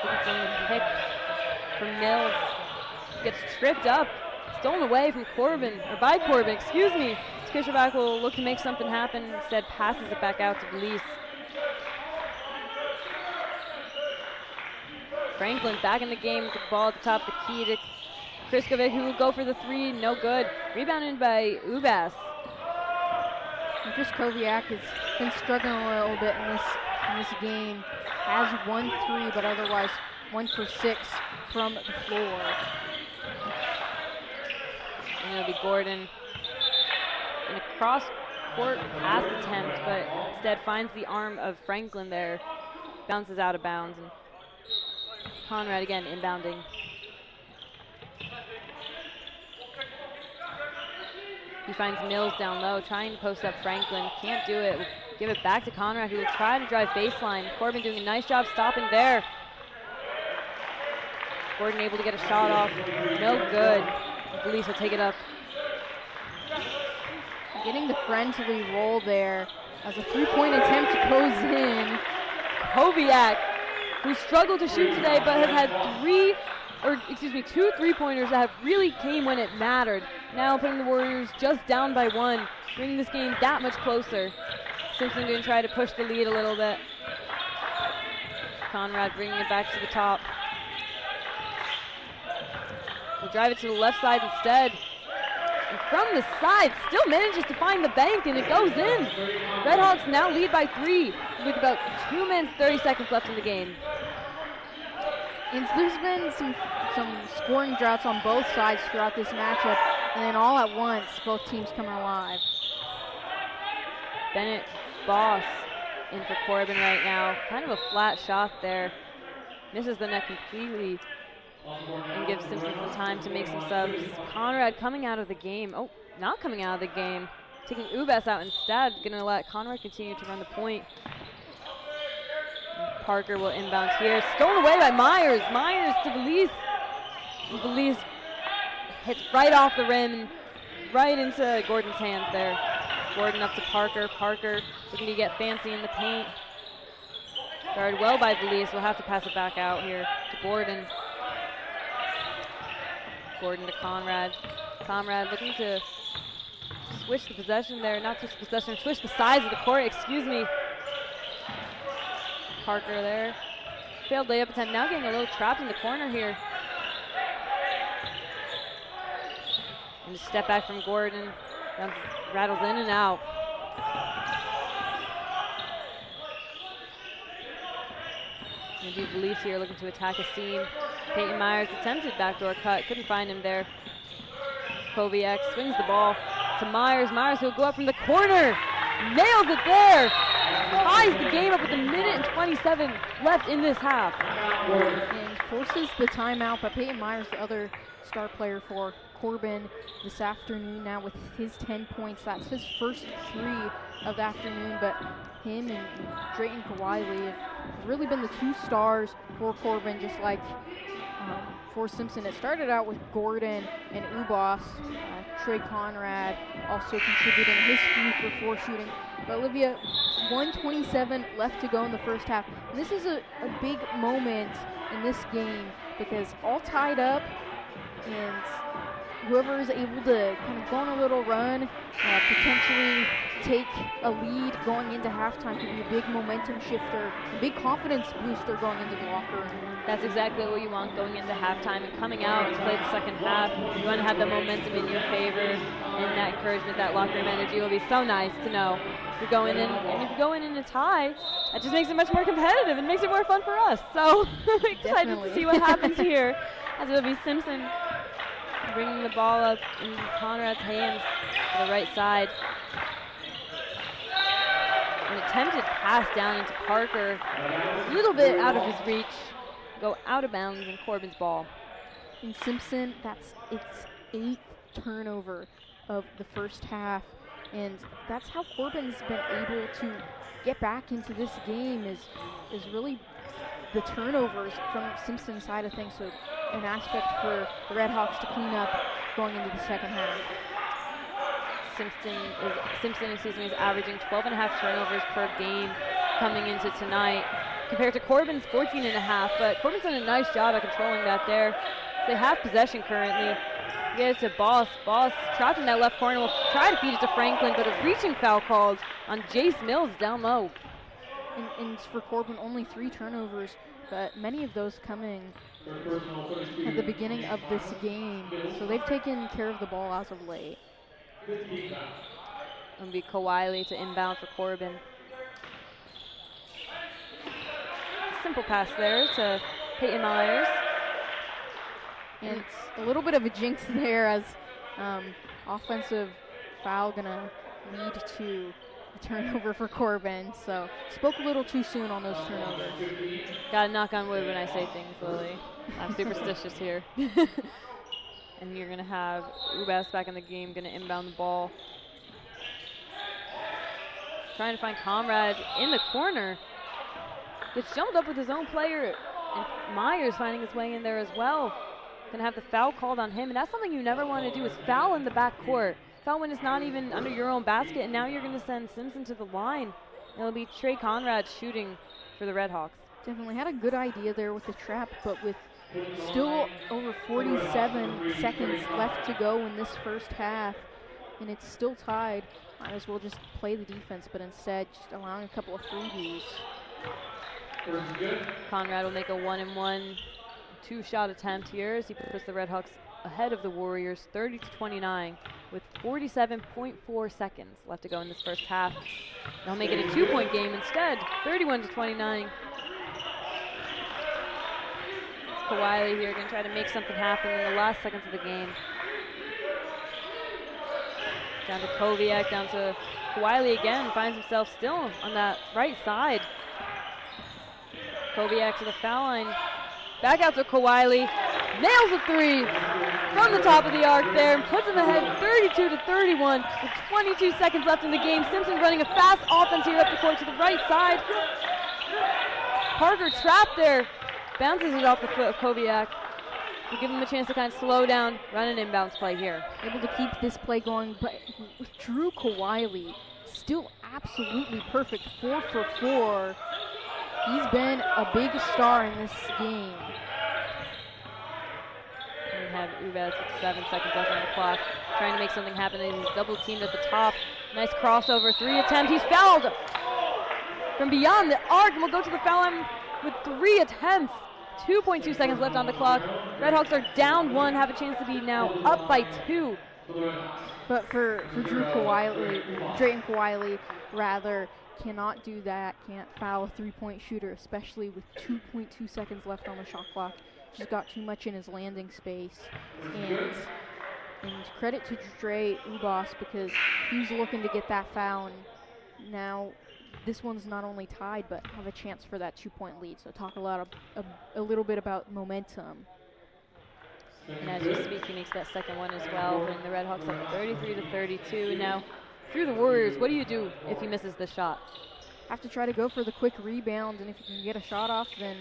Looking for the pick from Mills. Gets tripped up, stolen away from by Corban, excuse me. Kischerback will look to make something happen, instead passes it back out to Belize. Franklin back in the game with the ball at the top of the key to Kriskovic, who will go for the 3, no good. Rebounded by Ubas. And Kriskovic has been struggling a little bit in this game. Has 1 3, but otherwise 1 for 6 from the floor. And it'll be Gordon in a cross-court pass attempt, but instead finds the arm of Franklin there. Bounces out of bounds. And Conrad again inbounding. He finds Mills down low, trying to post up Franklin. Can't do it. We'll give it back to Conrad, who will try to drive baseline. Corban doing a nice job stopping there. Gordon able to get a shot off. No good. Belize will take it up. Getting the friendly roll there as a 3-point attempt goes in. Koviak, who struggled to shoot today but has had 2 3-pointers that have really came when it mattered. Now putting the Warriors just down by 1, bringing this game that much closer. Simpson going to try to push the lead a little bit. Conrad bringing it back to the top. We'll drive it to the left side instead. From the side, still manages to find the bank, and it goes in. Redhawks now lead by 3 with about 2 minutes, 30 seconds left in the game. And there's been some scoring droughts on both sides throughout this matchup, and then all at once, both teams coming alive. Bennett Boss in for Corban right now. Kind of a flat shot there. Misses the net completely and gives Simpson some time to make some subs. Conrad coming out of the game. Oh, not coming out of the game. Taking Ubas out instead. Gonna let Conrad continue to run the point. And Parker will inbound here. Stolen away by Myers. Myers to Belize. Belize hits right off the rim and right into Gordon's hands there. Gordon up to Parker. Parker looking to get fancy in the paint. Guarded well by Belize. We'll have to pass it back out here to Gordon. Gordon to Conrad. Conrad looking to switch the possession there. Not switch the possession, switch the sides of the court, excuse me. Parker there. Failed layup attempt. Now getting a little trapped in the corner here. And a step back from Gordon. Rattles in and out. Maybe Belize here looking to attack a seam. Peyton Myers attempted backdoor cut, couldn't find him there. Koviak swings the ball to Myers. Myers will go up from the corner. Nails it there. Ties the game up with 1:27 left in this half. And forces the timeout, but Peyton Myers, the other star player for Corban this afternoon, now with his 10 points. That's his first 3 of the afternoon, but him and Drayton Kawiley have really been the 2 stars for Corban, just like for Simpson. It started out with Gordon and Ubas, Trey Conrad also contributing his 3 for 4 shooting. But Olivia, 1:27 left to go in the first half. And this is a big moment in this game because all tied up, and whoever is able to kind of go on a little run, potentially take a lead going into halftime could be a big momentum shifter, a big confidence booster going into the locker room. That's exactly what you want going into halftime and coming out to play the second half. You want to have the momentum in your favor, and that encouragement, that locker room energy will be so nice to know. You're going in, and if you go in a tie, that just makes it much more competitive and makes it more fun for us. So excited to see what happens here, as it'll be Simpson bringing the ball up in Conrad's hands to the right side. An attempted pass down into Parker, a little bit out of his reach, go out of bounds, and Corban's ball. In Simpson, that's its 8th turnover of the first half, and that's how Corban's been able to get back into this game is really the turnovers from Simpson's side of things. So an aspect for the Redhawks to clean up going into the second half. Simpson is averaging 12.5 turnovers per game coming into tonight, compared to Corban's 14.5. But Corban's done a nice job at controlling that there. They have possession currently. Get it to Boss. Boss trapped in that left corner. Will try to feed it to Franklin, but a reaching foul called on Jace Mills down low. And for Corban, only 3 turnovers, but many of those coming at the beginning of this game. So they've taken care of the ball as of late. It'll be Kawiley to inbound for Corban. Simple pass there to Peyton Myers. And it's a little bit of a jinx there, as offensive foul gonna lead to a turnover for Corban. So spoke a little too soon on those turnovers. Gotta knock on wood when I say things, Lily. I'm superstitious here. And you're gonna have Ubas back in the game, gonna inbound the ball. Trying to find Conrad in the corner. Gets jumbled up with his own player, and Myers finding his way in there as well. Gonna have the foul called on him, and that's something you never want to do, is foul in the backcourt. Foul when it's not even under your own basket, and now you're gonna send Simpson to the line. And it'll be Trey Conrad shooting for the Redhawks. Definitely had a good idea there with the trap, but with still over 47 seconds left to go in this first half, and it's still tied. Might as well just play the defense, but instead just allowing a couple of freebies. Conrad will make a 1-and-1 2-shot attempt here as he puts the Redhawks ahead of the Warriors 30-29. with 47.4 seconds left to go in this first half. They'll make it a 2-point game instead, 31-29. It's Kawhi here, gonna try to make something happen in the last seconds of the game. Down to Koviak, down to Kawhi again, finds himself still on that right side. Koviak to the foul line, back out to Kawhi, nails a three from the top of the arc there and puts him ahead 32-31 with 22 seconds left in the game. Simpson running a fast offense here up the court to the right side. Parker trapped there, bounces it off the foot of Koviak. We give him a chance to kind of slow down, run an inbounds play here. Able to keep this play going, but Drew Kawhi still absolutely perfect, 4 for 4. He's been a big star in this game. We have Ubez with 7 seconds left on the clock, trying to make something happen. He's double teamed at the top. Nice crossover, 3 attempt. He's fouled from beyond the arc, and we'll go to the foul line with 3 attempts. 2.2 seconds left on the clock. Redhawks are down 1, have a chance to be now up by 2. But for Drew Kawhi, Drayton Kawhi rather cannot do that, can't foul a 3-point shooter, especially with 2.2 seconds left on the shot clock. He's got too much in his landing space. And credit to Dre Ubas because he was looking to get that foul, and now this one's not only tied, but have a chance for that 2-point lead. So talk a little bit about momentum. And as we speak, he makes that second one as well, putting the Redhawks up 33-32. And now, through the Warriors, what do you do if he misses the shot? Have to try to go for the quick rebound, and if you can get a shot off, then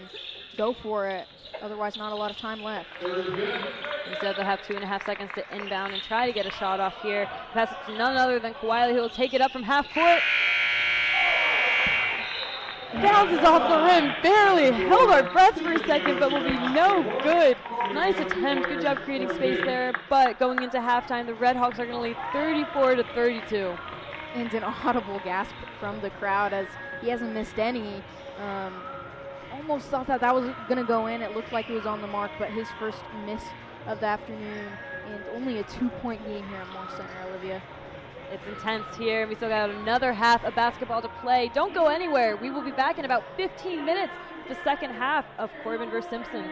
go for it. Otherwise, not a lot of time left. Instead, they'll have 2.5 seconds to inbound and try to get a shot off here. Pass it to none other than Kawhi, who will take it up from half court. Bounces off the rim, barely held our breaths for a second, but will be no good. Nice attempt, good job creating space there, but going into halftime, the Redhawks are going to lead 34-32. And an audible gasp from the crowd as he hasn't missed any. Almost thought that was going to go in. It looked like it was on the mark, but his first miss of the afternoon, and only a 2-point game here at Moore Center, Olivia. It's intense here. We still got another half of basketball to play. Don't go anywhere. We will be back in about 15 minutes for the second half of Corban versus Simpson.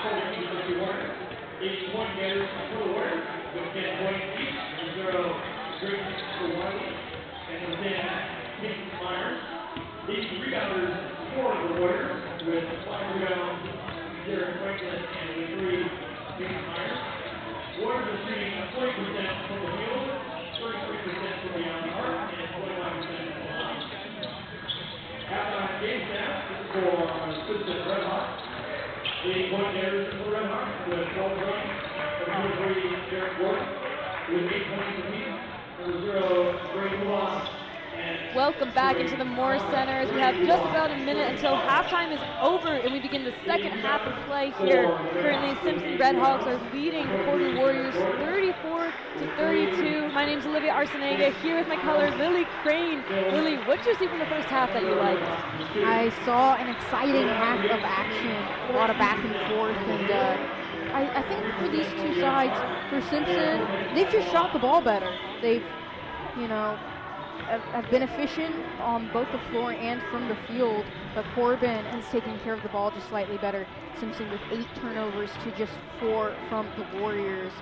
Corban University Warriors. 8 point getters for the Warriors with 10 points each. 0 straight for Wiley and with 10 Peyton Myers. 8 rebounders for the Warriors with 5 rebounds Derek Franklin and with 3 Peyton Myers. Warriors are shooting 40% from the field, 33% from beyond the arc, and 25% from the line. Halftime game stats for Simpson Red Hawks. 8 point getters for the Red Hawks with 12 points from 23 Derek Gordon with 8 points apiece. Number 0 Gray Mulan. Welcome back into the Moore Center as we have just about a minute until halftime is over and we begin the second half of play here. Currently, Simpson Red Hawks are leading the Corban Warriors 34-32. My name is Olivia Arsenaga here with my color Lily Crane. Lily, what did you see from the first half that you liked? I saw an exciting half of action, a lot of back and forth, and I think for these two sides, for Simpson, they've just shot the ball better. They've, have been efficient on both the floor and from the field, but Corban has taken care of the ball just slightly better. Simpson with 8 turnovers to just 4 from the Warriors.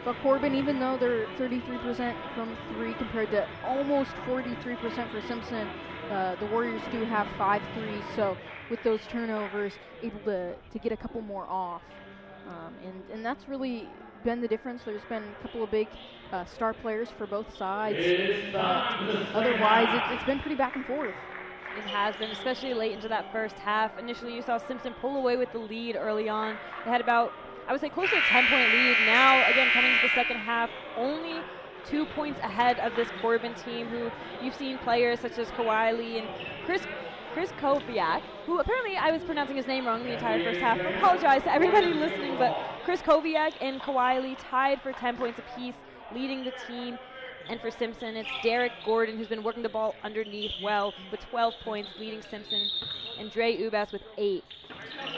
But Corban, even though they're 33% from 3 compared to almost 43% for Simpson, the Warriors do have 5 threes, so with those turnovers, able to get a couple more off. And that's really been the difference. There's been a couple of big star players for both sides, but otherwise it's been pretty back and forth. It has been, especially late into that first half. Initially you saw Simpson pull away with the lead early on. They had about, I would say, close to a 10-point lead. Now, again, coming to the second half, only 2 points ahead of this Corban team, who you've seen players such as Kawhi and Chris Koviak, who apparently I was pronouncing his name wrong the entire first half. I apologize to everybody listening, but Chris Koviak and Kawhi tied for 10 points apiece, leading the team. And for Simpson, it's Derek Gordon, who's been working the ball underneath well with 12 points, leading Simpson, and Dre Ubas with 8.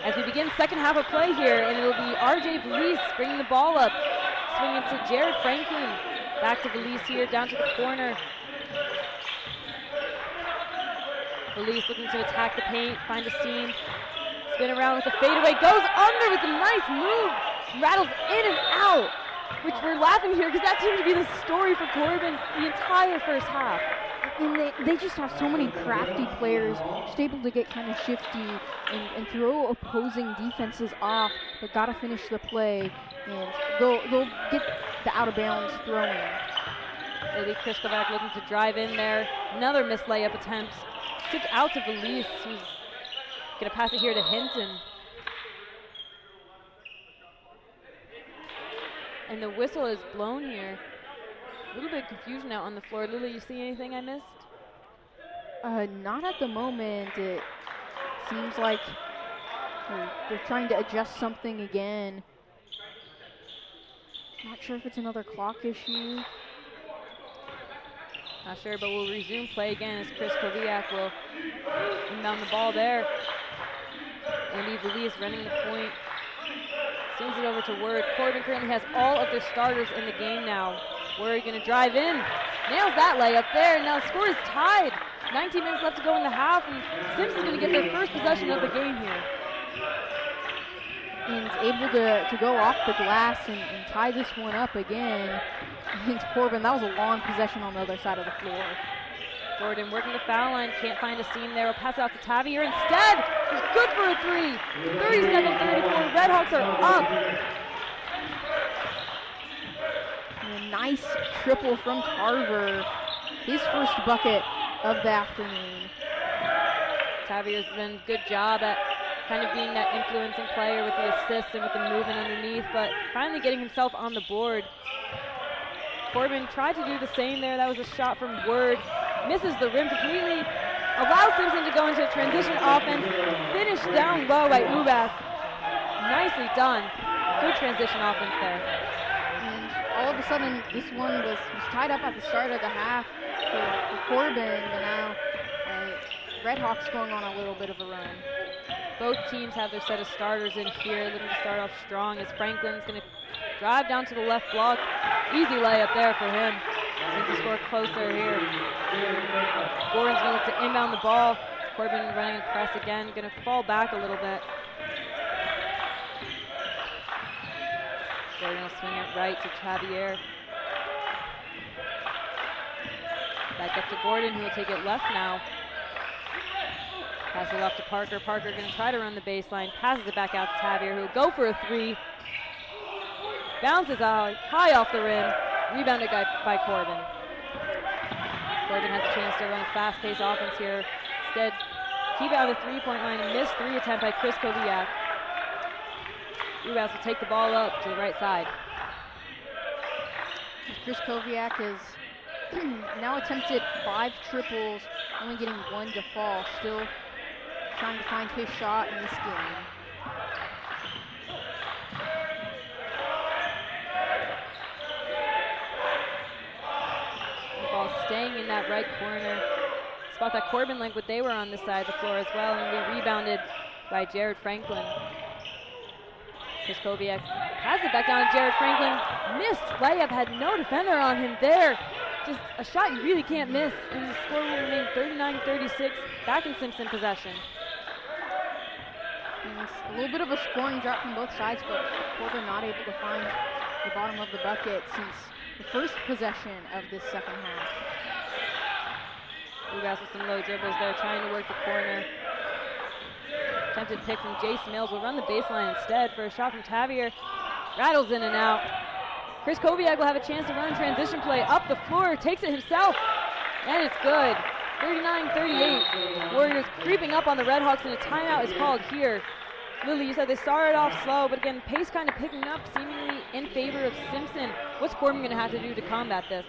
As we begin second half of play here, and it'll be RJ Valise bringing the ball up, swinging to Jared Franklin. Back to Valise here, down to the corner. Valise looking to attack the paint, find a seam, spin around with a fadeaway, goes under with a nice move, rattles in and out, which we're laughing here because that seemed to be the story for Corban the entire first half. And they just have so many crafty players, just able to get kind of shifty and throw opposing defenses off, but gotta finish the play, and they'll get the out of bounds throw in. Maybe Chris Kovac looking to drive in there, another missed layup attempt. Tipped out to Valise, who's going to pass it here to Hinton. And the whistle is blown here. A little bit of confusion out on the floor. Lily, you see anything I missed? Not at the moment. It seems like they're trying to adjust something again. Not sure if it's another clock issue. Not sure, but we'll resume play again as Chris Koviak will inbound the ball there. Andy Valise running the point. Sends it over to Word. Corban currently has all of their starters in the game now. Word going to drive in. Nails that layup there. Now the score is tied. 19 minutes left to go in the half, and Simpson's going to get their first possession of the game here. And able to go off the glass and tie this one up again against Corban. That was a long possession on the other side of the floor. Gordon working the foul line, can't find a seam there. We'll pass it out to Tavier instead. It's good for a 3. 37-34. Red Hawks are up. And a nice triple from Tarver. His first bucket of the afternoon. Tavier's done a good job at kind of being that influencing player with the assists and with the movement underneath, but finally getting himself on the board. Corban tried to do the same there. That was a shot from Word. Misses the rim completely. Allows Simpson to go into a transition offense. Finished down low by Ubas. Nicely done. Good transition offense there. And all of a sudden, this one was tied up at the start of the half for Corban, but now Red Hawks going on a little bit of a run. Both teams have their set of starters in here, looking to start off strong as Franklin's going to drive down to the left block. Easy layup there for him. Need to score closer here. Gordon's going to look to inbound the ball. Corban running the press again, going to fall back a little bit. Gordon will swing it right to Xavier. Back up to Gordon, who will take it left now. Pass it left to Parker. Parker going to try to run the baseline. Passes it back out to Xavier, who will go for a three. Bounces out high off the rim. Rebounded by Corban. Corban has a chance to run a fast-paced offense here. Instead, keep out of the three-point line and missed three attempt by Chris Koviak. Rebounds will take the ball up to the right side. Chris Koviak has now attempted 5 triples, only getting 1 to fall. Still trying to find his shot in this game. The ball staying in that right corner. Spot that Corban linked, but they were on this side of the floor as well, and we rebounded by Jared Franklin. Chris Koviak has it back down to Jared Franklin. Missed layup, had no defender on him there. Just a shot you really can't miss, and the score will remain 39-36, back in Simpson possession. And it's a little bit of a scoring drop from both sides, but Corban not able to find the bottom of the bucket since the first possession of this second half. Ugas with some low dribbles there, trying to work the corner. Attempted pick from Jace Mills, will run the baseline instead for a shot from Xavier. Rattles in and out. Chris Koviak will have a chance to run transition play up the floor, takes it himself, and it's good. 39-38. Warriors creeping up on the Redhawks, and a timeout is called here. Lily, you said they started off slow, but again, pace kind of picking up, seemingly in favor of Simpson. What's Corban going to have to do to combat this?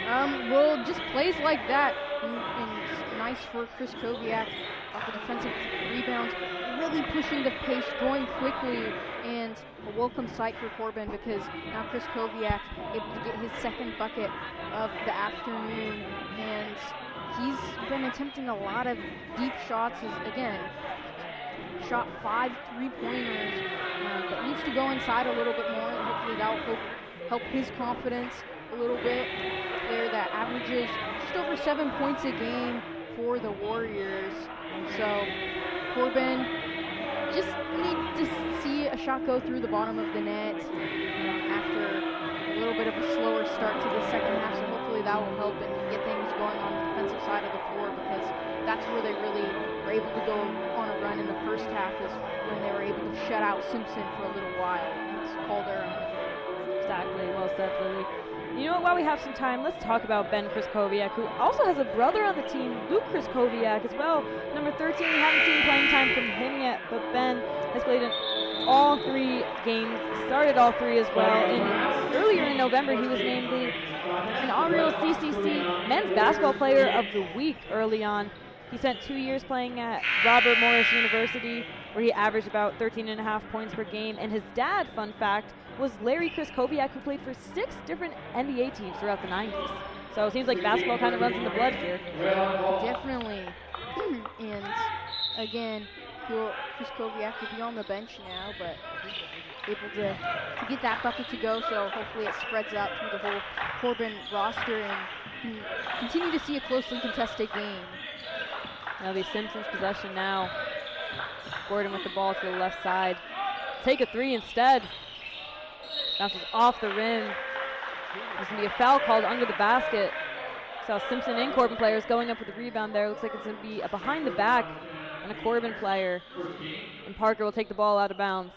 Well, just plays like that, and nice for Chris Koviak off the defensive rebounds, really pushing the pace, going quickly, and a welcome sight for Corban because now Chris Koviak able to get his second bucket of the afternoon, and he's been attempting a lot of deep shots. Again, shot 5 3-pointers, but needs to go inside a little bit more, and hopefully that will help his confidence a little bit. Player that averages just over 7 points a game for the Warriors. So Corban just need to see a shot go through the bottom of the net after a little bit of a slower start to the second half. So hopefully that will help and get things going on the defensive side of the floor, because that's where they really were able to go on a run in the first half, is when they were able to shut out Simpson for a little while. It's Calder. Exactly, well said, Lily. You know what, while we have some time, let's talk about Ben Chris Koviak, who also has a brother on the team, Luke Chris Koviak as well. Number 13, we haven't seen playing time from him yet, but Ben has played in all 3 games, started all 3 as well. And earlier in November, he was named the inaugural CCC Men's Basketball Player of the Week early on. He spent 2 years playing at Robert Morris University, where he averaged about 13.5 points per game. And his dad, fun fact, was Larry Chris Koviak, who played for 6 different NBA teams throughout the 90s. So it seems like basketball kind of runs in the blood here. Definitely. And again, Chris Koviak will be on the bench now, but able to get that bucket to go. So hopefully it spreads out through the whole Corban roster and can continue to see a closely contested game. That'll be Simpson's possession now. Gordon with the ball to the left side. Take a 3 instead. Bounces off the rim. There's going to be a foul called under the basket. So Simpson and Corban players going up with the rebound there. Looks like it's going to be a behind the back on a Corban player. And Parker will take the ball out of bounds.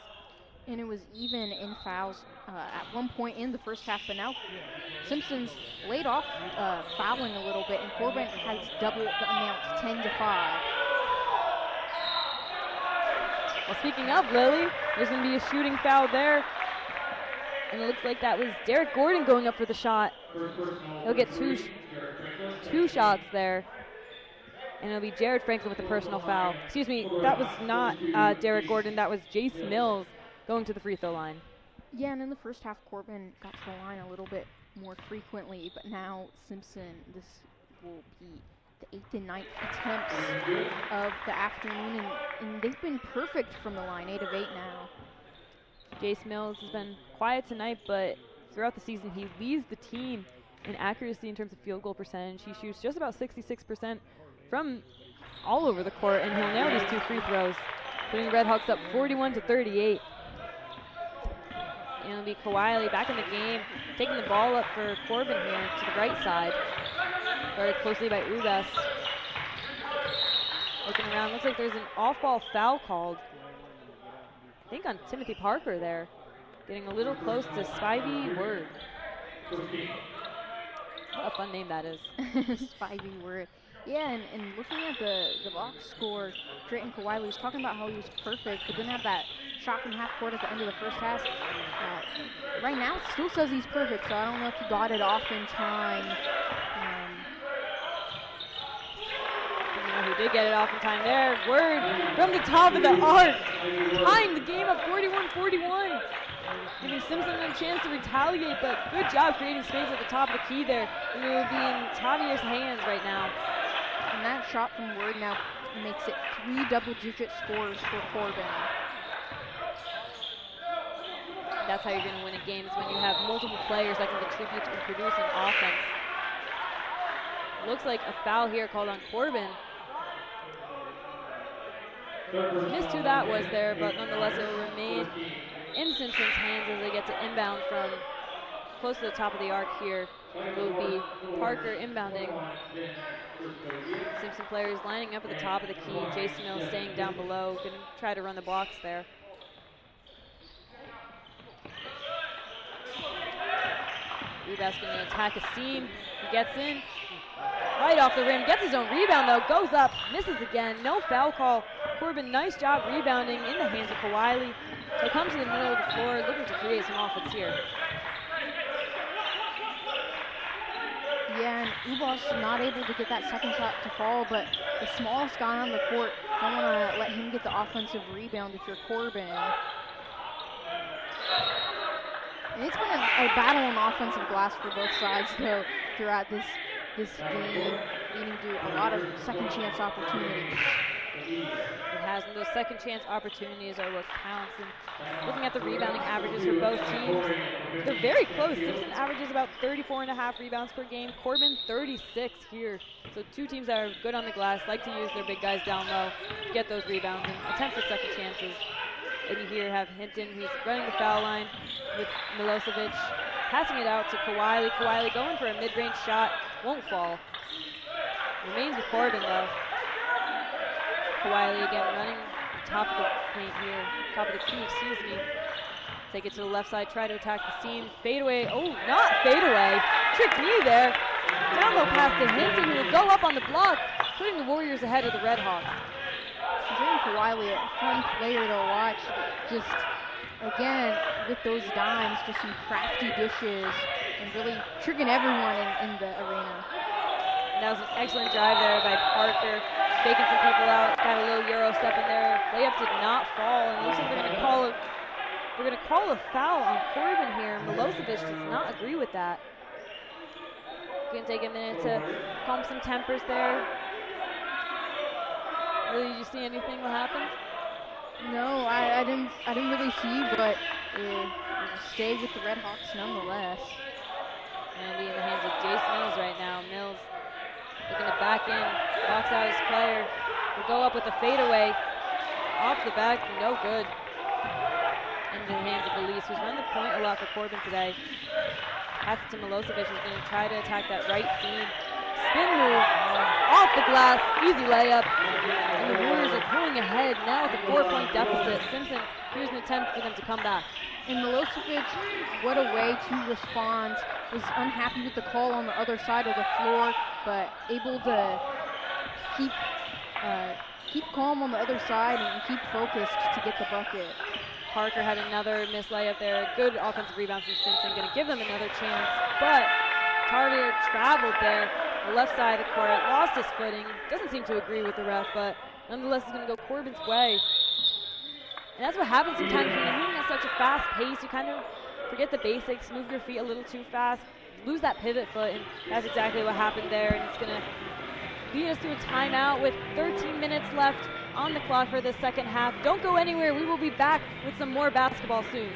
And it was even in fouls at one point in the first half, but now Simpson's laid off fouling a little bit, and Corban has doubled the amount, 10 to 5. Well, speaking of Lily, there's going to be a shooting foul there. And it looks like that was Derek Gordon going up for the shot. He'll get two shots there. And it'll be Jared Franklin with the personal foul. Excuse me, that was not Derek Gordon, that was Jace Mills going to the free throw line. Yeah, and in the first half, Corban got to the line a little bit more frequently, but now Simpson, this will be the 8th and 9th attempts of the afternoon, and they've been perfect from the line, 8 of 8 now. Jace Mills has been quiet tonight, but throughout the season, he leads the team in accuracy in terms of field goal percentage. He shoots just about 66% from all over the court, and he'll nail these 2 free throws, putting the Redhawks up 41 to 38. And it'll be Kawhi back in the game, taking the ball up for Corban here to the right side. Guarded closely by Ubas. Looking around, looks like there's an off-ball foul called. I think on Timothy Parker there. Getting a little close to Spivey Word. What a fun name that is. Spivey Word. Yeah, and looking at the box score, Drayton Kawhi was talking about how he was perfect, but didn't have that shot from half court at the end of the first half. Right now, it still says he's perfect, so I don't know if he got it off in time. Who did get it off in time there. Word from the top of the arc. Tying the game up 41-41. Giving Simpson a chance to retaliate, but good job creating space at the top of the key there. And it will be in Tavier's hands right now. And that shot from Word now makes it 3 double-digit scores for Corban. That's how you're going to win a game, is when you have multiple players that can contribute and produce an offense. Looks like a foul here called on Corban. Missed who that was there, but nonetheless it will remain in Simpson's hands as they get to inbound from close to the top of the arc here. It will be Parker inbounding. Simpson players lining up at the top of the key. Jason Mills staying down below, going to try to run the blocks there. Ubas going to attack a seam. He gets in. Right off the rim, gets his own rebound though, goes up, misses again, no foul call. Corban, nice job rebounding in the hands of Kawhi. He'll come to the middle of the floor, looking to create some offense here. Yeah, and Ubas not able to get that second shot to fall, but the smallest guy on the court, don't want to let him get the offensive rebound if you're Corban. And it's been a battle on the offensive glass for both sides though throughout this game, leading to a lot of second chance opportunities. It has, and those second chance opportunities are what counts. And looking at the rebounding averages for both teams, they're very close. Simpson averages about 34.5 rebounds per game. Corban 36 here. So two teams that are good on the glass, like to use their big guys down low to get those rebounds and attempt for second chances. And you here have Hinton, who's running the foul line with Milosevic, passing it out to Kawhi. Kawhi going for a mid-range shot, won't fall. Remains with Corban though. Kawhi again running top of the paint here, top of the key, excuse me. Take it to the left side, try to attack the seam. Fade away, oh, not fade away. Trick me there. Down low pass to Hinton, who will go up on the block, putting the Warriors ahead of the Red Hawks. Drayton Kawhi, a fun player to watch. Just, again, with those dimes, just some crafty dishes and really tricking everyone in the arena. And that was an excellent drive there by Parker. Faking some people out, got a little Euro step in there. Layup did not fall, and it looks like they're going to call a foul on Corban here. Milosevic does not agree with that. Going to take a minute to calm some tempers there. Really, did you see anything what happened? No, I didn't really see, but it stayed with the Red Hawks nonetheless. And it'll be in the hands of Jason Mills right now. Mills looking to back in, box out his player. Will go up with a fadeaway. Off the back, no good. Into the hands of Elise, who's run the point a lot for Corban today. Pass it to Milosevic, who's going to try to attack that right seam. Spin move, off the glass, easy layup. And the Warriors are pulling ahead now with a 4-point deficit. Simpson, here's an attempt for them to come back. And Milosevic, what a way to respond. Was unhappy with the call on the other side of the floor, but able to keep calm on the other side and keep focused to get the bucket. Parker had another missed layup there. Good offensive rebound from Simpson, going to give them another chance. But Tarvier traveled there, the left side of the court, lost his footing. Doesn't seem to agree with the ref, but nonetheless is going to go Corban's way. And that's what happens sometimes when you're moving at such a fast pace. You kind of forget the basics, move your feet a little too fast, lose that pivot foot, and that's exactly what happened there. And it's going to lead us to a timeout with 13 minutes left on the clock for the second half. Don't go anywhere. We will be back with some more basketball soon.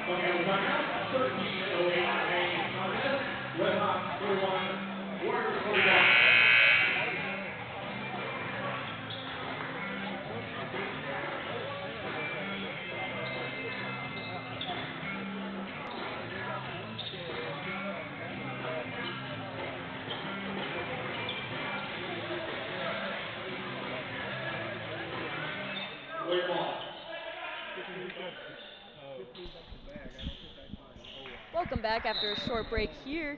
Coming out of the timeout, 13:08 remaining contest. Red Hawks 41, Warriors 41. Welcome back after a short break here.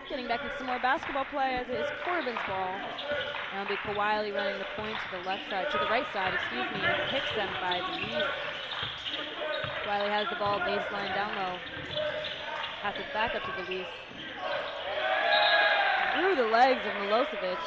Getting back into some more basketball play as it is Corban's ball. Now it'll be Kawhi running the point to the left side, to the right side, excuse me, and picks them by Luis. Wiley has the ball baseline down low. Pass it back up to Luis. Through the legs of Milosevic.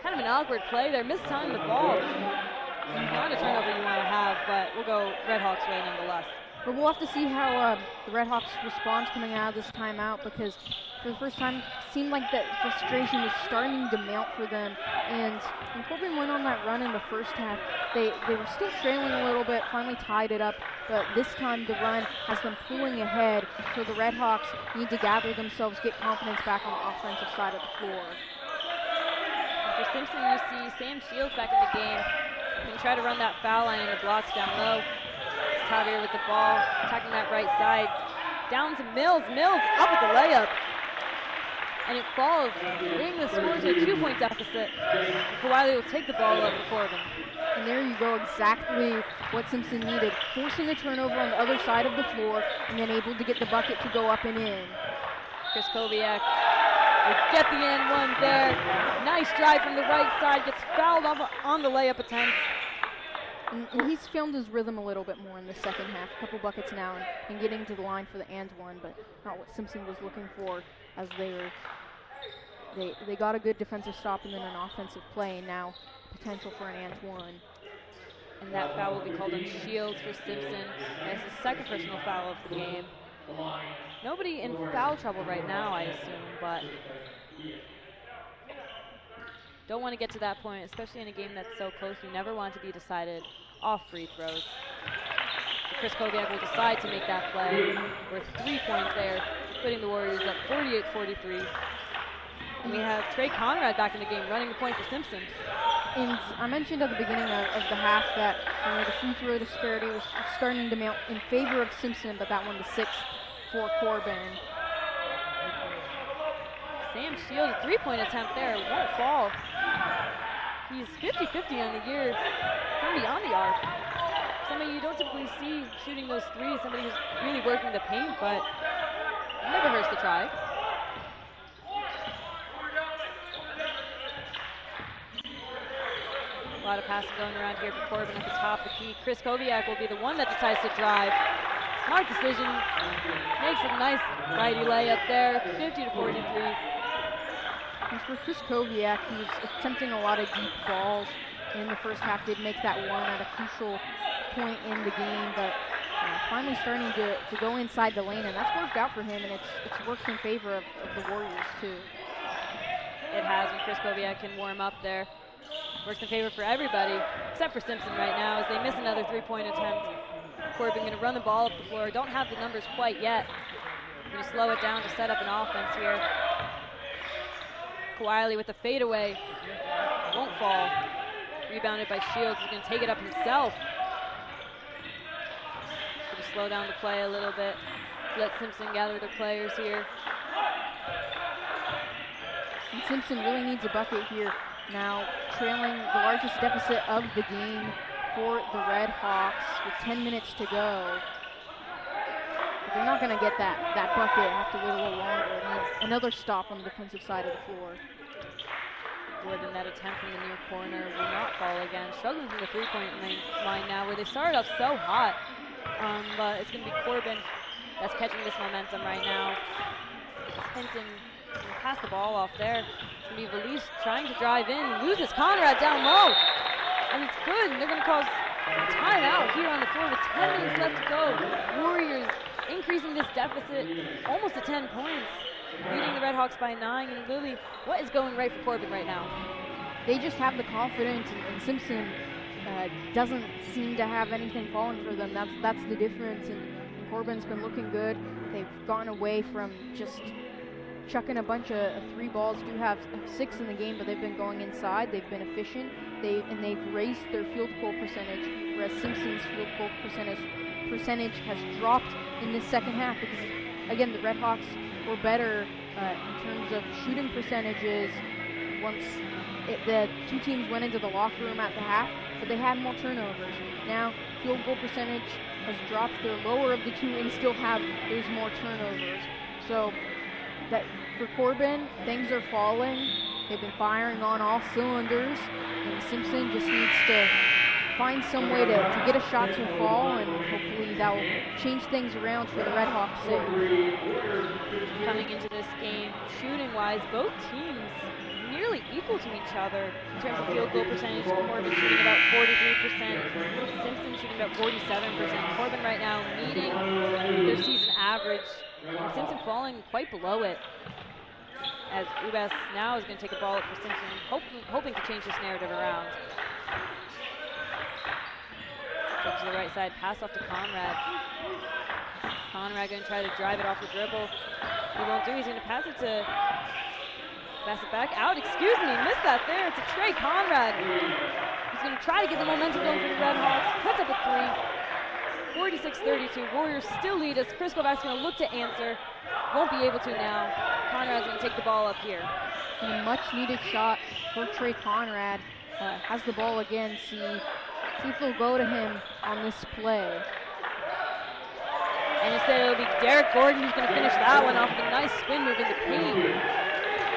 Kind of an awkward play there, mistimed the ball. Not a turnover you want to have, but we'll go Red Hawks way nonetheless. But we'll have to see how the Red Hawks respond coming out of this timeout, because for the first time, it seemed like that frustration was starting to mount for them. And when Corban went on that run in the first half, they were still trailing a little bit, finally tied it up. But this time, the run has them pulling ahead, so the Red Hawks need to gather themselves, get confidence back on the offensive side of the floor. For Simpson, you see Sam Shields back in the game. You can try to run that foul line in the blocks down low. Javier with the ball, attacking that right side. Down to Mills. Mills up with the layup. And it falls, bringing the score to a 2-point deficit. Kawhi will take the ball up for Corban. And there you go, exactly what Simpson needed. Forcing a turnover on the other side of the floor, and then able to get the bucket to go up and in. Chris Kobiak will get the and one there. Nice drive from the right side, gets fouled on the layup attempt. And he's filmed his rhythm a little bit more in the second half. A couple buckets now and getting to the line for the and one, but not what Simpson was looking for, as they got a good defensive stop and then an offensive play, and now potential for an and one. And that foul will be called on Shields for Simpson. That's the second personal foul of the game. Nobody in foul trouble right now, I assume, but don't want to get to that point, especially in a game that's so close. You never want to be decided off free throws. But Chris Kobiak will decide to make that play. Worth 3 points there, putting the Warriors up 48-43. And we have Trey Conrad back in the game, running the point for Simpson. And I mentioned at the beginning of the half that the free throw disparity was starting to mount in favor of Simpson, but that one the sixth for Corban. Sam Shields, a 3-point attempt there, won't fall. He's 50-50 on the year from beyond the arc. Somebody you don't typically see shooting those threes, somebody who's really working the paint, but it never hurts to try. A lot of passing going around here for Corban at the top of the key. Chris Kobiak will be the one that decides to drive. Smart decision, makes a nice righty layup there, 50-43. And for Chris Kobiak, he was attempting a lot of deep balls in the first half. Did make that one at a crucial point in the game, but finally starting to go inside the lane, and that's worked out for him, and it's worked in favor of the Warriors too. It has when Chris Kobiak can warm up there. Works in favor for everybody, except for Simpson right now, as they miss another 3-point attempt. Corban going to run the ball up the floor. Don't have the numbers quite yet. Going to slow it down to set up an offense here. Kawhi with the fadeaway. Won't fall. Rebounded by Shields. He's going to take it up himself. Going to slow down the play a little bit. Let Simpson gather their players here. And Simpson really needs a bucket here. Now trailing the largest deficit of the game for the Red Hawks with 10 minutes to go. But they're not going to get that bucket. Have to wait a little longer. And another stop on the defensive side of the floor. Gordon, that attempt from the near corner will not fall again. Struggling from the 3-point line now, where they started off so hot. But it's going to be Corban that's catching this momentum right now. Hinton pass the ball off there. It's going to be Valise trying to drive in. Loses Conrad down low. And it's good. And they're going to cause a timeout here on the floor with 10 minutes left to go. Warriors increasing this deficit almost to 10 points. Leading the Red Hawks by 9. And Lily, what is going right for Corban right now? They just have the confidence, and Simpson doesn't seem to have anything falling for them. That's the difference. And Corban's been looking good. They've gone away from just chucking a bunch of 3 balls. Do have 6 in the game, but they've been going inside. They've been efficient. They've raised their field goal percentage, whereas Simpson's field goal percentage has dropped in this second half because, again, the Red Hawks were better in terms of shooting percentages once the 2 teams went into the locker room at the half, but they had more turnovers. Now, field goal percentage has dropped. They're lower of the 2 and still have those more turnovers. So that for Corban, things are falling. They've been firing on all cylinders, and Simpson just needs to find some way to get a shot to fall, and hopefully that will change things around for the Red Hawks' sake. Coming into this game, shooting-wise, both teams nearly equal to each other in terms of field goal percentage. Corban shooting about 43%, Simpson shooting about 47%. Corban right now meeting their season average, and Simpson falling quite below it. As Ubas now is going to take a ball up for Simpson, hoping to change this narrative around. Take to the right side, pass off to Conrad. Conrad going to try to drive it off the dribble. He won't do. He's going to pass it back out. Excuse me, missed that there. It's a Trey Conrad. He's going to try to get the momentum going for the Red Hawks. Puts up a 3. 46-32. Warriors still lead us. Chris Kovac's going to look to answer. Won't be able to now. Conrad's going to take the ball up here. And a much-needed shot for Trey Conrad. Has the ball again. See if they'll go to him on this play. And instead it'll be Derek Gordon who's going to finish that one off with a nice spin move into paint.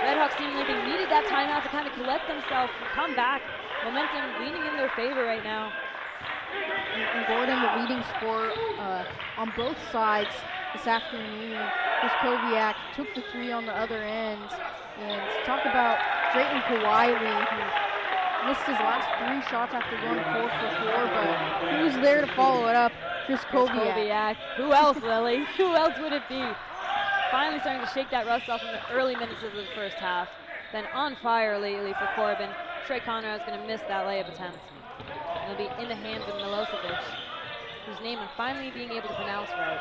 Red Hawks seemingly they needed that timeout to kind of collect themselves and come back. Momentum leaning in their favor right now. And Gordon, the leading scorer on both sides this afternoon. Chris Koviak took the 3 on the other end. And talk about Drayton Kawhi, who missed his last 3 shots after going 4 for 4, but who's there to follow it up? Chris Koviak. Who else, Lily? Who else would it be? Finally starting to shake that rust off in the early minutes of the first half. Been on fire lately for Corban. Trey Conrad is going to miss that layup attempt. It'll be in the hands of Milosevic, whose name I'm finally being able to pronounce right.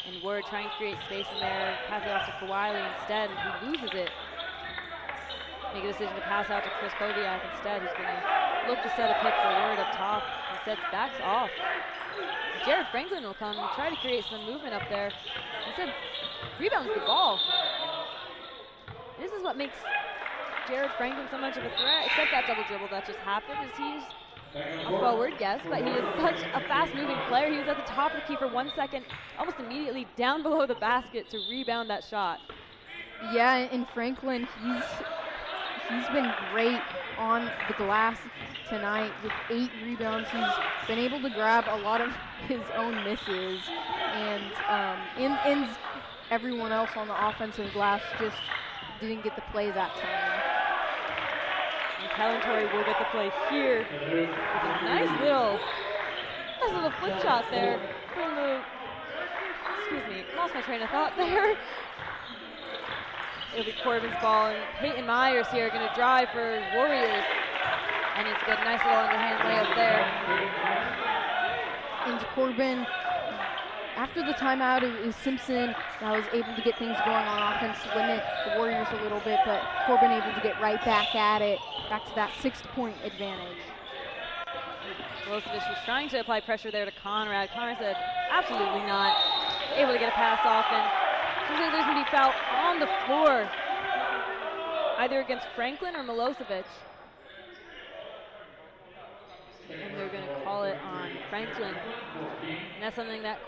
And Ward trying to create space in there, pass it off to Kawhi instead, and he loses it. Make a decision to pass out to Chris Koviak instead, who's going to look to set a pick for Ward up top. Instead, backs off. Jared Franklin will come and try to create some movement up there. Instead, rebounds the ball. This is what makes Jared Franklin so much of a threat, except that double dribble that just happened, is he's a forward, yes, but he is such a fast-moving player. He was at the top of the key for 1 second, almost immediately down below the basket to rebound that shot. Yeah, and Franklin, he's been great on the glass tonight with 8 rebounds. He's been able to grab a lot of his own misses, and everyone else on the offensive glass just didn't get the play that time. And Kellen Torrey will get the play here with a nice little flip shot there from the, excuse me, lost my train of thought there. It'll be Corban's ball, and Peyton Myers here going to drive for Warriors. And it's got a nice little underhand layup there. And Corban, after the timeout, it was Simpson that was able to get things going on offense, limit the Warriors a little bit, but Corban able to get right back at it, back to that 6-point advantage. Milosevic was trying to apply pressure there to Conrad. Conrad said, absolutely not. Able to get a pass off, and there's going to be foul on the floor, either against Franklin or Milosevic. And they're going to call it on Franklin. And that's something that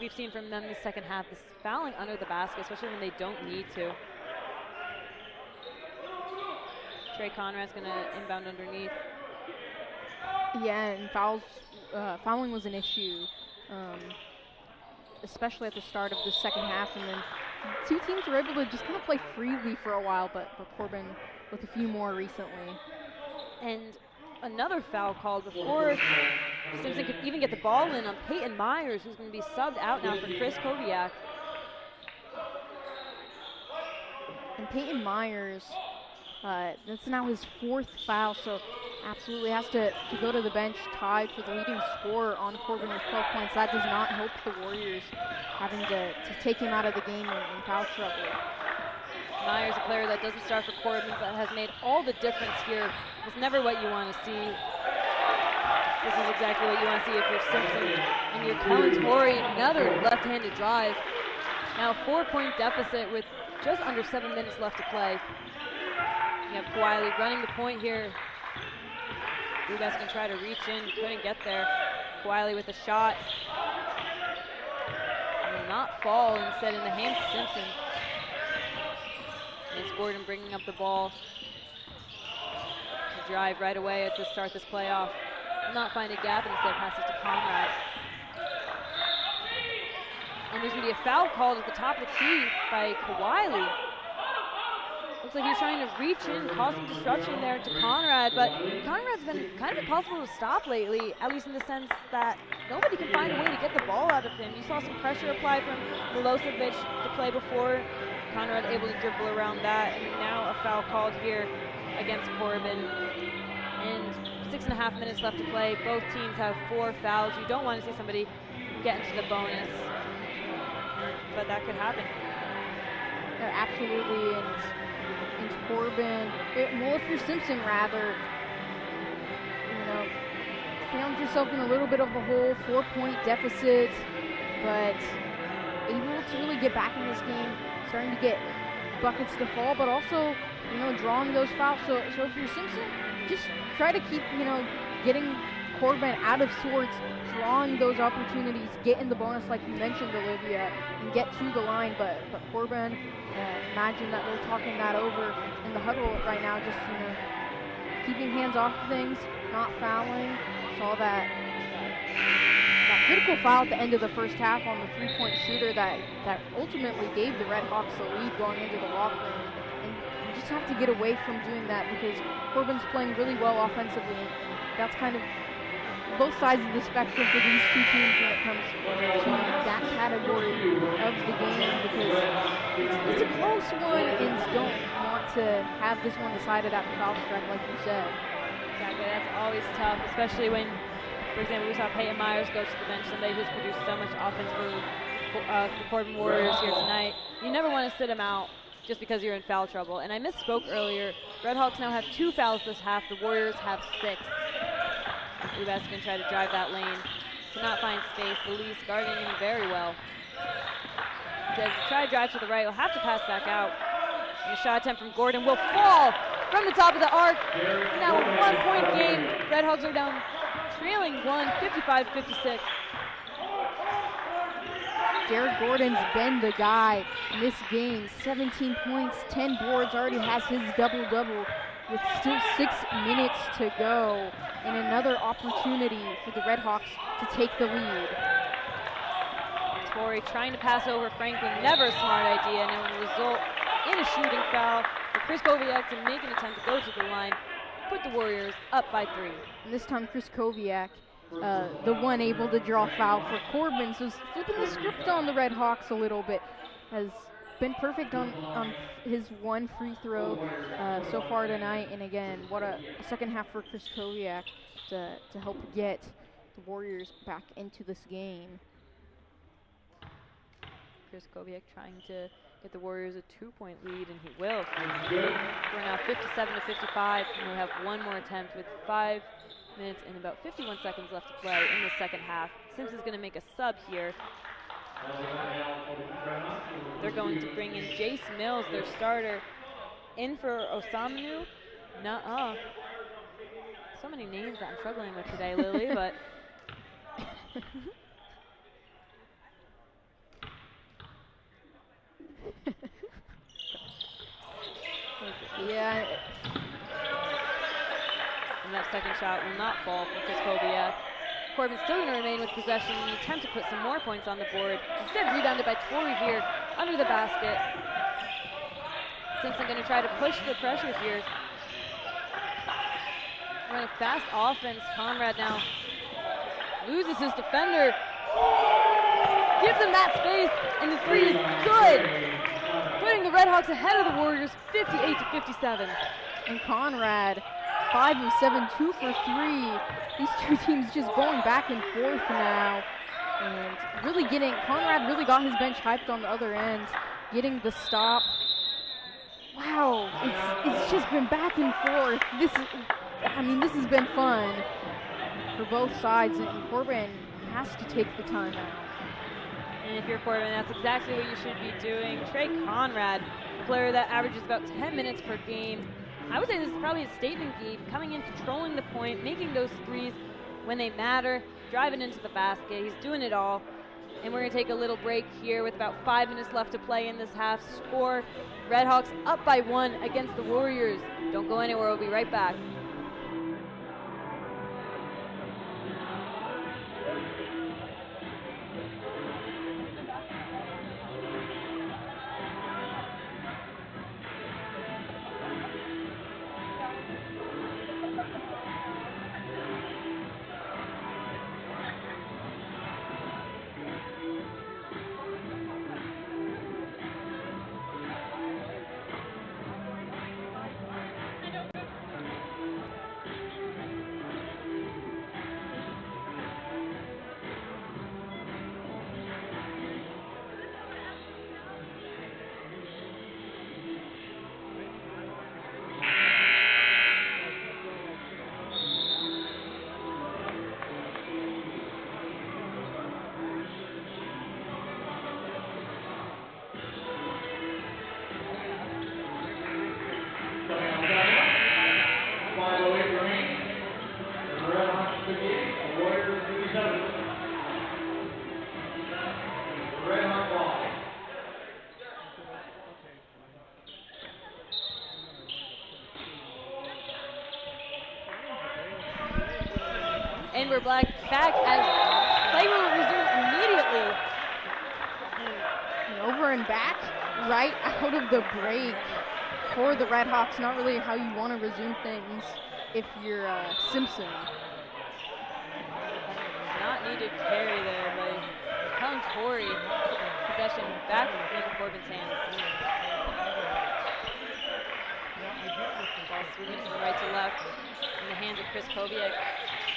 we've seen from them the second half, is fouling under the basket, especially when they don't need to. Trey Conrad's going to inbound underneath. Yeah, and fouling was an issue, especially at the start of the second half, and then 2 teams were able to just kind of play freely for a while, but Corban with a few more recently. And another foul called before Simpson could even get the ball in on Peyton Myers, who's going to be subbed out now for Chris Koviak. And Peyton Myers, that's now his 4th foul, so absolutely has to go to the bench tied for the leading scorer on Corban with 12 points. That does not help the Warriors, having to take him out of the game in foul trouble. Myers, a player that doesn't start for Corban, but has made all the difference here. It's never what you want to see. This is exactly what you want to see if you're Simpson and you're Kellen Torrey, another left-handed drive. Now a 4-point deficit with just under 7 minutes left to play. You have Kawhi running the point here. Ubas can try to reach in, couldn't get there. Kawhi with a shot. Will not fall, instead in the hands of Simpson. And it's Gordon bringing up the ball to drive right away to start this playoff. Will not find a gap, instead passes to Conrad. And there's going to be a foul called at the top of the key by Kawhi. Looks like he's trying to reach in, cause some disruption there to Conrad, but Conrad's been kind of impossible to stop lately, at least in the sense that nobody can find a way to get the ball out of him. You saw some pressure apply from Milosevic the play before. Conrad able to dribble around that, and now a foul called here against Corban. And 6.5 minutes left to play. Both teams have 4 fouls. You don't want to see somebody get into the bonus, but that could happen. Yeah, absolutely, and Corban, well, if you're Simpson rather, you know, found yourself in a little bit of a hole, 4-point deficit, but able to really get back in this game, starting to get buckets to fall, but also, you know, drawing those fouls. So if you're Simpson, just try to keep, you know, getting Corban out of sorts, drawing those opportunities, get in the bonus like you mentioned, Olivia, and get to the line. But Corban, imagine that they're talking that over in the huddle right now, just, you know, keeping hands off of things, not fouling. Saw that critical foul at the end of the first half on the 3-point shooter that ultimately gave the Red Hawks the lead going into the locker room. And you just have to get away from doing that because Corban's playing really well offensively, and that's kind of both sides of the spectrum for these two teams when it comes to that category of the game, because it's a close one and don't want to have this one decided at the foul strike like you said. Exactly, that's always tough, especially when, for example, we saw Peyton Myers go to the bench, somebody who's produced so much offense for the Corban Warriors here tonight. You never want to sit him out just because you're in foul trouble. And I misspoke earlier. Red Hawks now have 2 fouls this half. The Warriors have 6. Ubas can try to drive that lane. Cannot find space. Belize guarding him very well. Says try to drive to the right. He'll have to pass back out. And a shot attempt from Gordon will fall from the top of the arc. It's now a 1-point game. Red Hawks are down, trailing 55-56. Jared Gordon's been the guy in this game. 17 points, 10 boards, already has his double-double with still 6 minutes to go. And another opportunity for the Red Hawks to take the lead. Torrey trying to pass over Franklin, never a smart idea, and it will result in a shooting foul for Chris Koviak to make an attempt to go to the line, put the Warriors up by 3. And this time Chris Koviak, the one able to draw foul for Corban, so flipping the script on the Red Hawks a little bit, has been perfect on his one free throw so far tonight. And again, what a second half for Chris Koviak to help get the Warriors back into this game. Chris Koviak trying to get the Warriors a 2-point lead, and he will. We're now 57-55, and we'll have one more attempt with 5 minutes and about 51 seconds left to play in the second half. Simpson's going to make a sub here. They're going to bring in Jace Mills, their starter, in for Osamanu. Nuh-uh. So many names that I'm struggling with today, Lily, but yeah. And that second shot will not fall from Chris Koviak. Corban's still going to remain with possession and attempt to put some more points on the board. Instead, rebounded by Torrey here under the basket. Simpson going to try to push the pressure here. Running fast offense. Conrad now loses his defender. Gives him that space, and the 3 is good. Putting the Red Hawks ahead of the Warriors, 58-57. And Conrad 5 of 7, 2 for 3. These two teams just going back and forth now. And really Conrad really got his bench hyped on the other end, getting the stop. Wow, it's just been back and forth. This has been fun for both sides, and Corban has to take the timeout. And if you're Corban, that's exactly what you should be doing. Trey Conrad, a player that averages about 10 minutes per game. I would say this is probably a statement game, coming in, controlling the point, making those threes when they matter, driving into the basket. He's doing it all. And we're going to take a little break here with about 5 minutes left to play in this half. Score, Redhawks up by 1 against the Warriors. Don't go anywhere, we'll be right back. And we're back as play will resume immediately. And over and back, right out of the break for the Redhawks. Not really how you want to resume things if you're Simpson. Not needed carry there, but Helen Corey, possession back in Corban's hands. Ball swinging from right to left in the hands of Chris Koviak.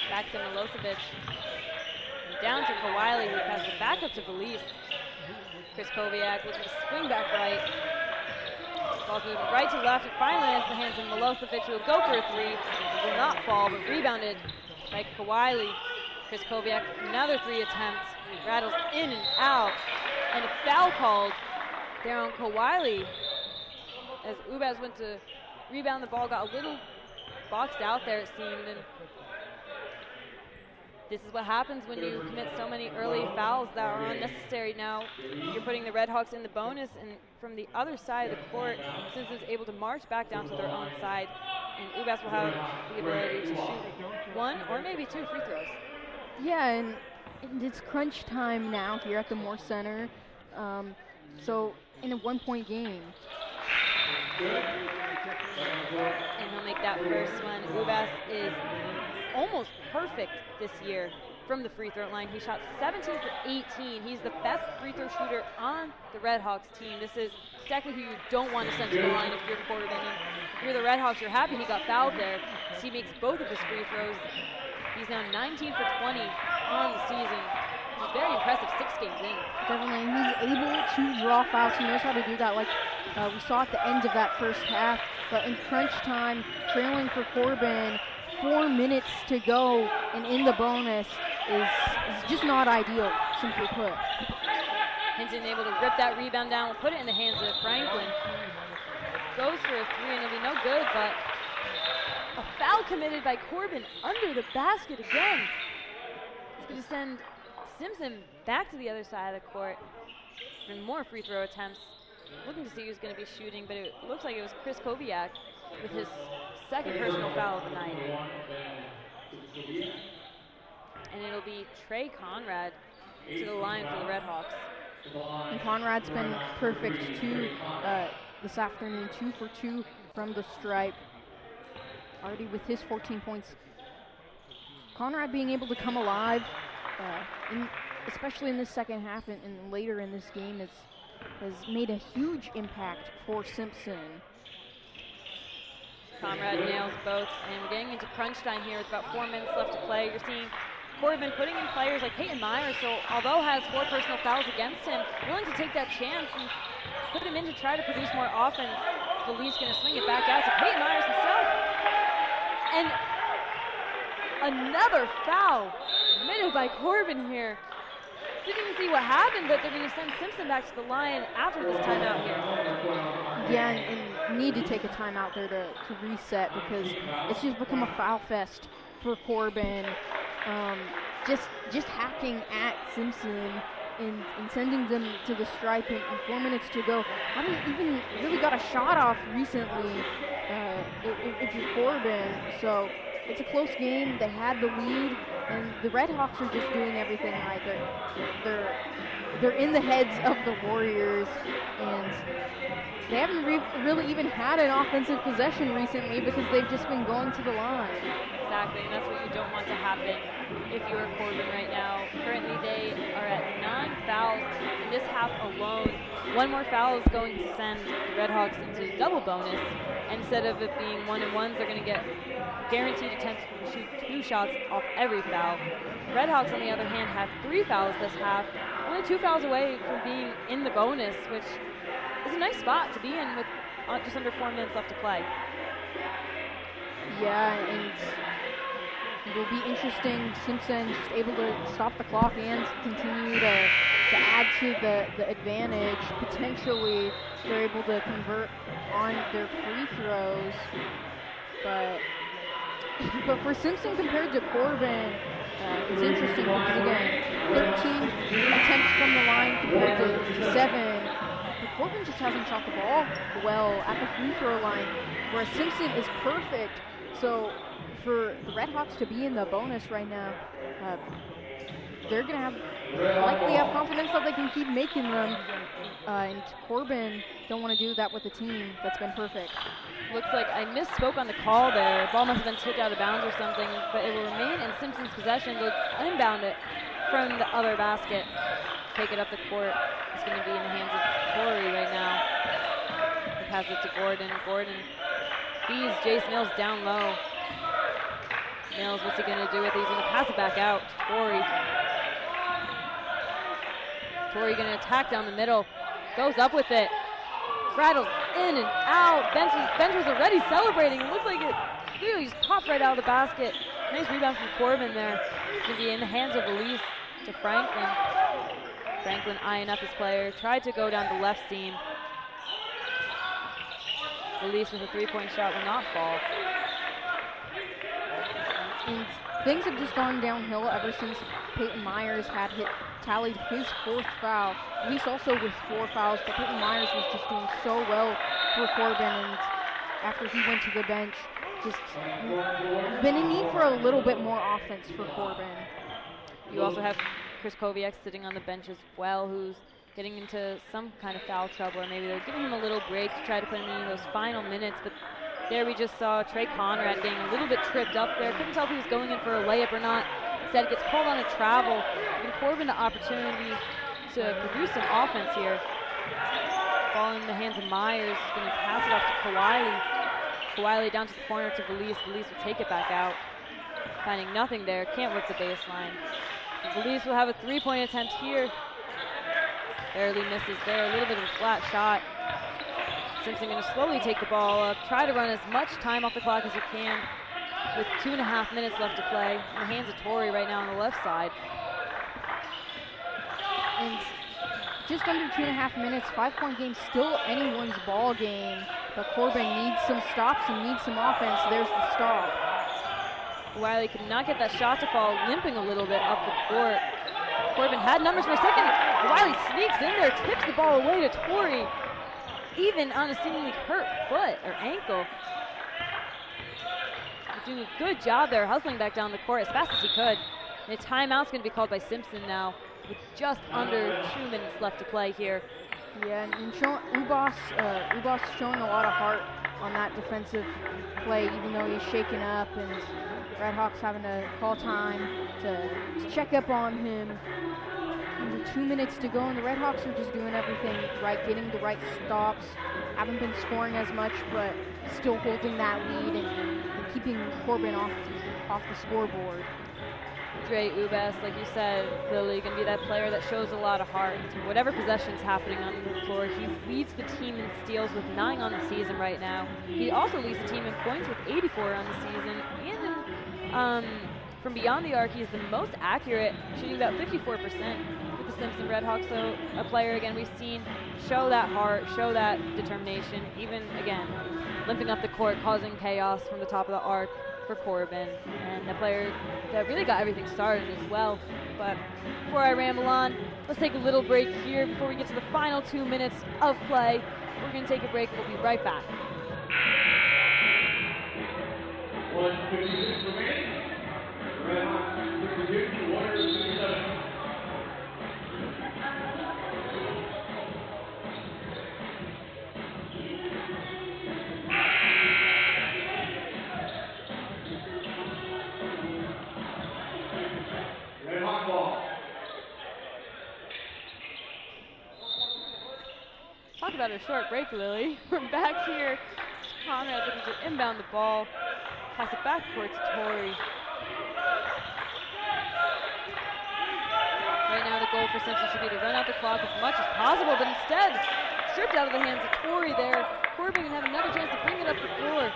Back to Milosevic. And down to Kawili, who passes it back up to Felice. Chris Koviak looking to swing back right. Ball's moving right to left. It finally ends in the hands of Milosevic, who will go for a three. It will not fall, but rebounded by Kawili. Chris Koviak, another three attempt. Rattles in and out. And a foul called there on Kawili. As Ubas went to rebound the ball, got a little boxed out there, it seemed. And this is what happens when you commit so many early fouls that are unnecessary. Now you're putting the Redhawks in the bonus, and from the other side of the court, Simpson's able to march back down to their own side, and Ubas will have the ability to shoot 1 or maybe 2 free throws. Yeah, and it's crunch time now here at the Moore Center. So in a 1-point game. And he'll make that first one. Ubas is almost perfect this year from the free throw line. He shot 17 for 18. He's the best free throw shooter on the Redhawks team. This is exactly who you don't want to send to the line if you're Corban. And if you're the Redhawks, you're happy he got fouled there. He makes both of his free throws. He's now 19 for 20 on the season. He's very impressive 6 games in. Definitely, and he's able to draw fouls. He knows how to do that, like we saw at the end of that first half. But in crunch time, trailing for Corban, 4 minutes to go, and in the bonus is just not ideal, simply put. Hinton able to rip that rebound down, put it in the hands of Franklin. Goes for a three, and it'll be no good, but a foul committed by Corban under the basket again. It's going to send Simpson back to the other side of the court for more free throw attempts. Looking to see who's going to be shooting, but it looks like it was Chris Koviak with his second personal foul of the night. And it'll be Trey Conrad to the line for the Redhawks. And Conrad's been perfect too this afternoon, 2 for 2 from the stripe. Already with his 14 points. Conrad being able to come alive, especially in this second half and later in this game, has made a huge impact for Simpson. Conrad nails both, and we're getting into crunch time here with about 4 minutes left to play. You're seeing Corban putting in players like Peyton Myers, so although has 4 personal fouls against him, willing to take that chance and put him in to try to produce more offense. Felice going to swing it back out to Peyton Myers himself. And another foul committed by Corban here. Didn't even see what happened, but they're going to send Simpson back to the line after this timeout here. Yeah, and need to take a timeout there to reset, because it's just become a foul fest for Corban. Just hacking at Simpson and sending them to the stripe in 4 minutes to go. Haven't even really got a shot off recently if you're Corban. So it's a close game. They had the lead, and the Red Hawks are just doing everything right. They're in the heads of the Warriors, and they haven't really even had an offensive possession recently because they've just been going to the line. Exactly, and that's what you don't want to happen if you're Corban right now. Currently they are at 9 fouls in this half alone. 1 more foul is going to send the Red Hawks into double bonus. Instead of it being 1-and-1s, they're going to get guaranteed attempts to shoot 2 shots off every foul. Red Hawks, on the other hand, have 3 fouls this half, only 2 fouls away from being in the bonus, which is a nice spot to be in with just under 4 minutes left to play. Yeah, and it'll be interesting. Simpson just able to stop the clock and continue to add to the advantage. Potentially, they're able to convert on their free throws. But for Simpson compared to Corban, it's interesting because, again, 13 attempts from the line compared to 7. But Corban just hasn't shot the ball well at the free throw line, whereas Simpson is perfect. So for the Red Hawks to be in the bonus right now, they're going to likely have confidence that they can keep making them. And Corban don't want to do that with a team that's been perfect. Looks like I misspoke on the call there. Ball must have been tipped out of bounds or something, but it will remain in Simpson's possession. They'll inbound it from the other basket. Take it up the court. It's going to be in the hands of Torrey right now. He passes it to Gordon. Gordon feeds Jace Mills down low. Mills, what's he going to do with it? He's going to pass it back out to Torrey. Torrey going to attack down the middle. Goes up with it. Rattles in and out. Bench was already celebrating. It looks like it really just popped right out of the basket. Nice rebound from Corban there. It's going to be in the hands of Elise to Franklin. Franklin eyeing up his player. Tried to go down the left seam. Elise with a 3-point shot will not fall. And things have just gone downhill ever since Peyton Myers had tallied his 4th foul. Elise also with 4 fouls, but Peyton Myers was just doing so well for Corban, and after he went to the bench, just been in need for a little bit more offense for Corban. You also have Chris Koviak sitting on the bench as well, who's getting into some kind of foul trouble, or maybe they're giving him a little break to try to put him in those final minutes. But there we just saw Trey Conrad getting a little bit tripped up there. Couldn't tell if he was going in for a layup or not. Instead, gets called on a travel, giving Corban the opportunity to produce some offense here. Ball in the hands of Myers, going to pass it off to Kawhi. Kawhi down to the corner to Valise. Valise will take it back out. Finding nothing there, can't work the baseline. Valise will have a 3-point attempt here. Barely misses there, a little bit of a flat shot. Simpson going to slowly take the ball up, try to run as much time off the clock as he can with 2.5 minutes left to play. In the hands of Torrey right now on the left side. And just under 2.5 minutes, 5-point game, still anyone's ball game. But Corban needs some stops and needs some offense. There's the stop. Wiley could not get that shot to fall, limping a little bit up the court. Corban had numbers for a second. Wiley sneaks in there, tips the ball away to Torrey, even on a seemingly hurt foot or ankle. Doing a good job there, hustling back down the court as fast as he could. And a timeout's going to be called by Simpson now, with just under 2 minutes left to play here. Yeah, and Ubas showing a lot of heart on that defensive play, even though he's shaken up, and Red Hawks having to call time to check up on him. Under 2 minutes to go, and the Red Hawks are just doing everything right, getting the right stops, haven't been scoring as much, but still holding that lead and keeping Corban off the scoreboard. Dre Ubas, like you said, Lily, going to be that player that shows a lot of heart to whatever possession's happening on the floor. He leads the team in steals with 9 on the season right now. He also leads the team in points with 84 on the season. And from beyond the arc, he's the most accurate, shooting about 54% with the Simpson Redhawks. So a player, again, we've seen show that heart, show that determination, even, again, limping up the court, causing chaos from the top of the arc for Corban, and the player that really got everything started as well. But before I ramble on, let's take a little break here before we get to the final 2 minutes of play. We're going to take a break. We'll be right back. 1:56 remaining. Redhawks 62, Warriors 67. Talk about a short break, Lily. We're back here. Conrad looking to inbound the ball. Pass it back court to Tori. Right now the goal for Simpson should be to run out the clock as much as possible, but instead, stripped out of the hands of Tori there. Corban can have another chance to bring it up the floor.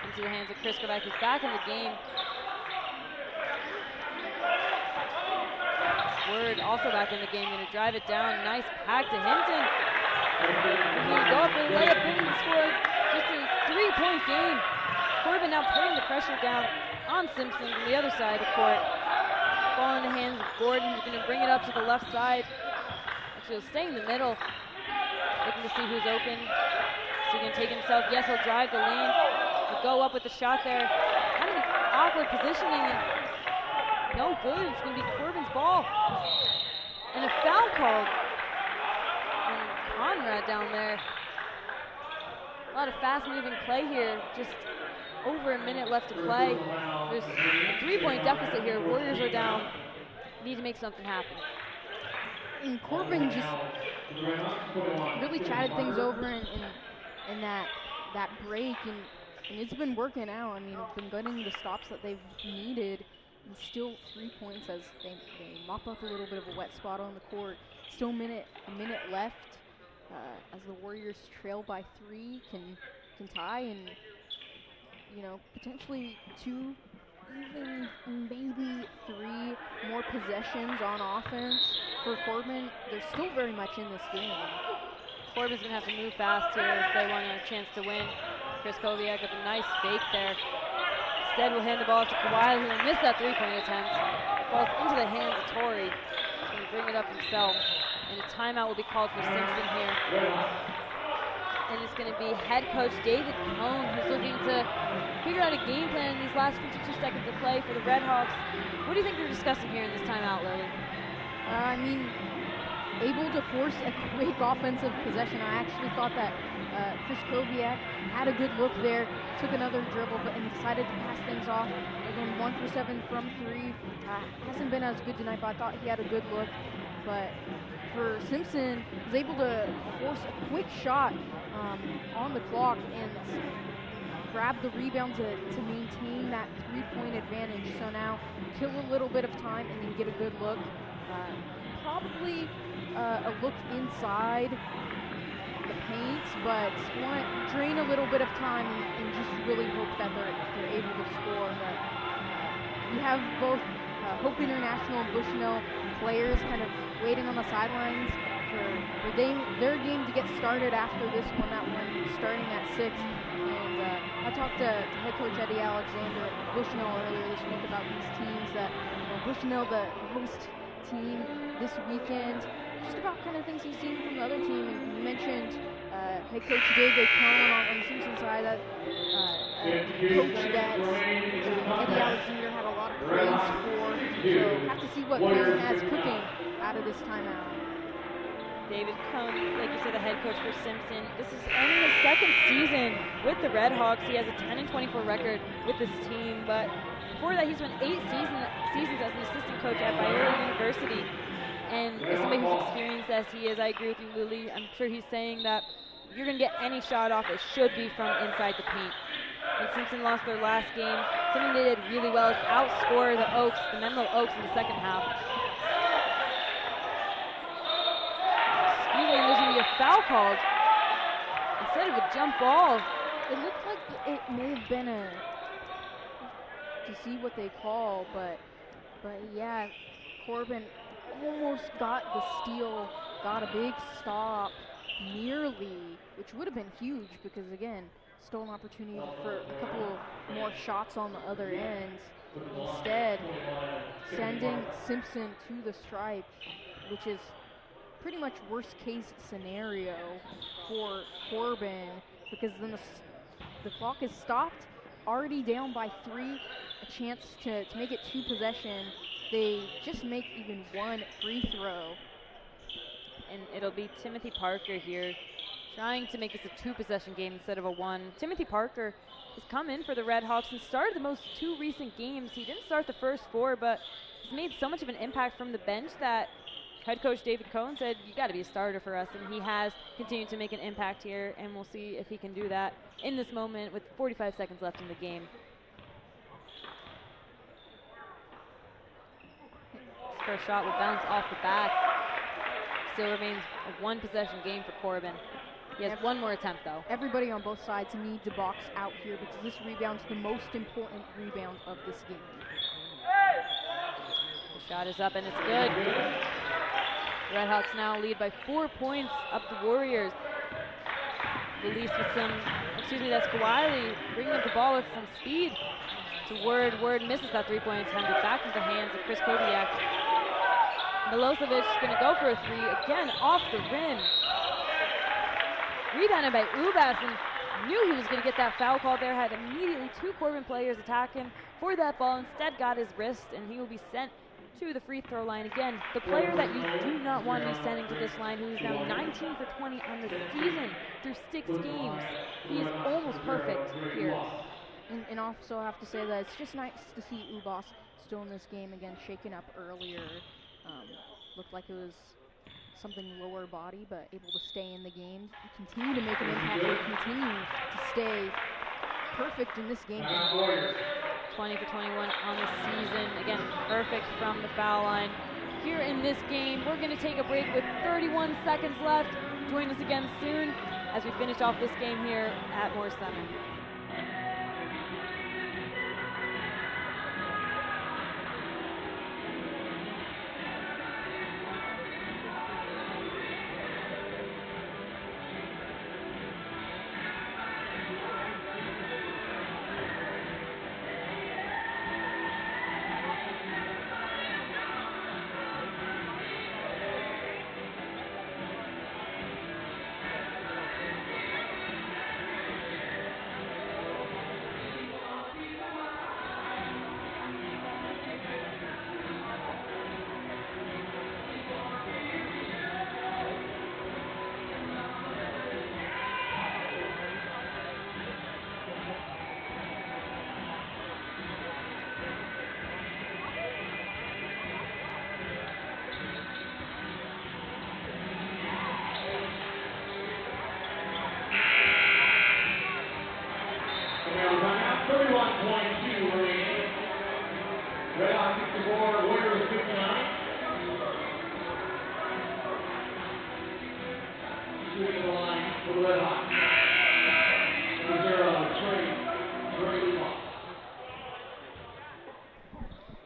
Into the hands of Chris Kovac, who's back in the game. Word also back in the game, going to drive it down. Nice pack to Hinton. He's going to go up for the layup, bringing the score. Just a 3-point game. Corban now putting the pressure down on Simpson from the other side of the court. Ball in the hands of Gordon, who's going to bring it up to the left side. Actually, he'll stay in the middle. Looking to see who's open. So he can take himself. Yes, he'll drive the lane. He'll go up with the shot there. Kind of an awkward positioning. And no good. It's going to be Corban's ball. And a foul called on Conrad down there. A lot of fast-moving play here. Just over a minute left to play. There's a 3-point deficit here. Warriors are down. Need to make something happen. And Corban just really chatted things over in that break, and it's been working out. I mean, been getting the stops that they've needed. And still 3 points as they mop up a little bit of a wet spot on the court. Still a minute left as the Warriors trail by 3, can tie and, you know, potentially 2, even maybe 3 more possessions on offense for Corban. They're still very much in this game. Corban's going to have to move fast here if they want a chance to win. Chris Kovac with a nice fake there. Instead, will hand the ball to Kawhi, who will miss that 3-point attempt. Falls into the hands of Tori. He's going to bring it up himself. And a timeout will be called for Simpson here. And it's going to be head coach David Cohn, who's looking to figure out a game plan in these last 52 seconds of play for the Redhawks. What do you think they're discussing here in this timeout, Lily? I mean, able to force a quick offensive possession. I actually thought that Chris Kovac had a good look there, took another dribble, and decided to pass things off. Again, 1 for 7 from 3. Hasn't been as good tonight, but I thought he had a good look. But for Simpson, was able to force a quick shot on the clock and grab the rebound to maintain that 3-point advantage. So now kill a little bit of time and then get a good look. Probably a look inside the paint, but want to drain a little bit of time and just really hope that they're able to score. But we have both Hope International and Bushnell players kind of waiting on the sidelines for their game to get started after this one. That one starting at 6. And I talked to head coach Eddie Alexander at Bushnell earlier this week about these teams that, Bushnell, the host team this weekend, just about kind of things he's seen from the other team. And you mentioned head coach David Cohn on the Simpson side, that coach that Eddie Alexander had a lot of praise for. So have to see what Cohn has cooking out of this timeout. David Cohn, like you said, the head coach for Simpson. This is only his second season with the Redhawks. He has a 10-24 record with this team, but before that he spent 8 seasons as an assistant coach at Biola University. And as somebody who's experienced as he is, I agree with you, Lily. I'm sure he's saying that if you're going to get any shot off, it should be from inside the paint. When Simpson lost their last game, something they did really well is outscore the Oaks, the Menlo Oaks, in the second half. Excuse me, and there's going to be a foul called instead of a jump ball. It looked like it may have been a, to see what they call, but yeah, Corban almost got the steal, got a big stop, nearly, which would have been huge because, again, stolen opportunity for a couple more shots on the other end. Instead, sending Simpson to the stripe, which is pretty much worst case scenario for Corban, because then the clock is stopped, already down by 3, a chance to make it 2 possession. They just make even 1 free throw. And it'll be Timothy Parker here, trying to make this a 2-possession game instead of a 1. Timothy Parker has come in for the Red Hawks and started the most 2 recent games. He didn't start the first 4, but he's made so much of an impact from the bench that head coach David Cohen said, you got to be a starter for us, and he has continued to make an impact here, and we'll see if he can do that in this moment with 45 seconds left in the game. His first shot will bounce off the back. Still remains a 1-possession game for Corban. He has 1 more attempt, though. Everybody on both sides need to box out here because this rebound's the most important rebound of this game. The shot is up, and it's good. The Red Hawks now lead by 4 points up the Warriors. Release with some, that's Kawhi bringing up the ball with some speed to Word. Word misses that 3-point attempt, back into the hands of Chris Kodiak. Milosevic is going to go for a 3, again off the rim. Rebounded by Ubas, and knew he was going to get that foul call there. Had immediately 2 Corban players attack him for that ball. Instead got his wrist, and he will be sent to the free throw line. Again, the player that you do not want to be sending to this line, who is now 19 for 20 on the season through 6 games. He is almost perfect here. And also I have to say that it's just nice to see Ubas still in this game, again, shaken up earlier. Looked like it was something lower body, but able to stay in the game, continue to make an impact, and continue to stay perfect in this game. 20 for 21 on the season. Again, perfect from the foul line. Here in this game, we're going to take a break with 31 seconds left. Join us again soon as we finish off this game here at Moore Center.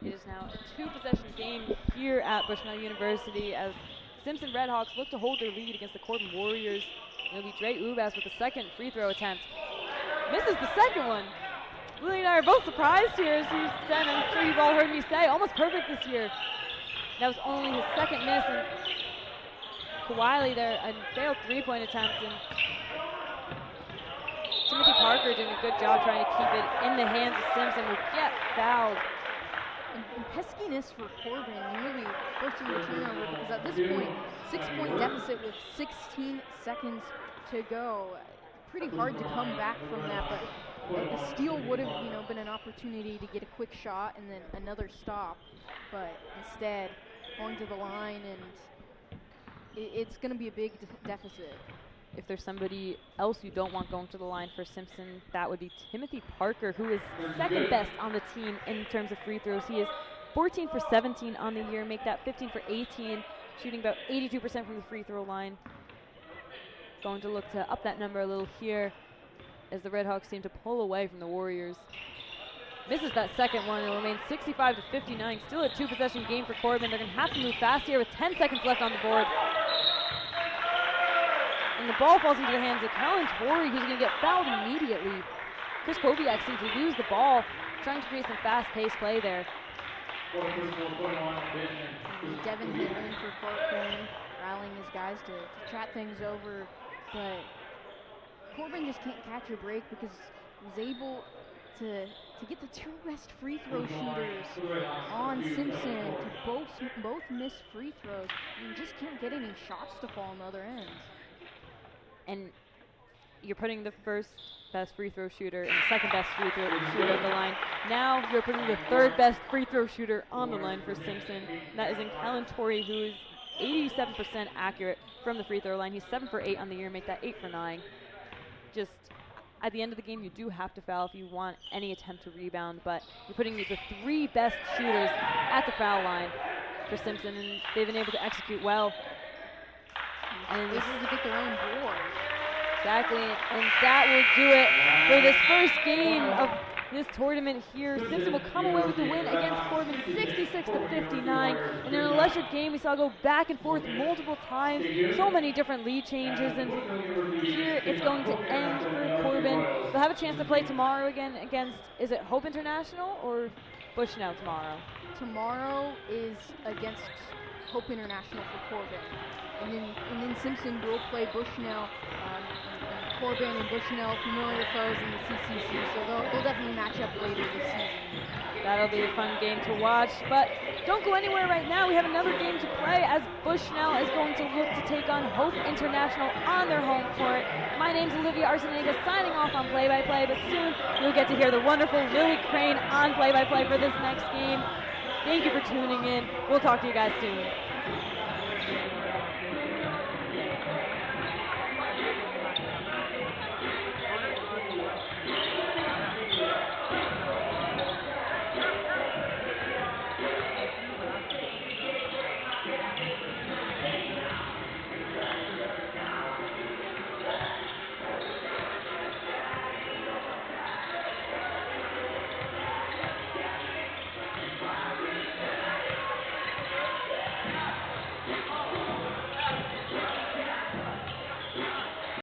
It is now a 2-possession game here at Bushnell University as Simpson Redhawks look to hold their lead against the Corban Warriors. It'll be Dre Ubas with the second free throw attempt. Misses the second one. Lily and I are both surprised here, as you said, I'm sure you've all heard me say, almost perfect this year. That was only his second miss, and Kawhi there, a failed 3-point attempt, and Timothy Parker doing a good job trying to keep it in the hands of Simpson, who get fouled. And peskiness for Corban, nearly forcing the turnover, because at this point, 6-point deficit with 16 seconds to go. Pretty hard to come back from that, but a steal would have, been an opportunity to get a quick shot and then another stop. But instead, going to the line, and it's going to be a big deficit. If there's somebody else you don't want going to the line for Simpson, that would be Timothy Parker, who is second best on the team in terms of free throws. He is 14 for 17 on the year, make that 15 for 18, shooting about 82% from the free throw line. Going to look to up that number a little here as the Redhawks seem to pull away from the Warriors. Misses that second one. It remains 65 to 59. Still a 2-possession game for Corban. They're going to have to move fast here with 10 seconds left on the board. And the ball falls into the hands of Colin Torrey, who's going to get fouled immediately. Chris Kobiak seems to lose the ball, trying to create some fast-paced play there. Devin Hitman for Corban, rallying his guys to chat things over, but Corban just can't catch a break because he was able to get the two best free throw shooters on Simpson to both miss free throws, and just can't get any shots to fall on the other end. And you're putting the first best free throw shooter and the second best free throw shooter at the line. Now you're putting the third best free throw shooter on the line for Simpson. And that is in Colin Torrey, who is 87% accurate from the free throw line. He's 7 for 8 on the year, make that 8 for 9. Just at the end of the game, you do have to foul if you want any attempt to rebound, but you're putting the three best shooters at the foul line for Simpson, and they've been able to execute well. And This is to get their own board. Exactly, and that will do it for this first game of this tournament here. Simpson will come away with the win against Corban, 66 to 59. And in an electric game, we saw go back and forth multiple times, so many different lead changes, and here it's going to end for Corban. They'll have a chance to play tomorrow again against, is it Hope International or Bushnell tomorrow? Tomorrow is against Hope International for Corban. And then Simpson will play Bushnell, and Corban and Bushnell, familiar foes in the CCC, so they'll definitely match up later this season. That'll be a fun game to watch, but don't go anywhere right now. We have another game to play as Bushnell is going to look to take on Hope International on their home court. My name's Olivia Arsenega, signing off on play-by-play, but soon you'll get to hear the wonderful Lily Crane on play-by-play for this next game. Thank you for tuning in. We'll talk to you guys soon.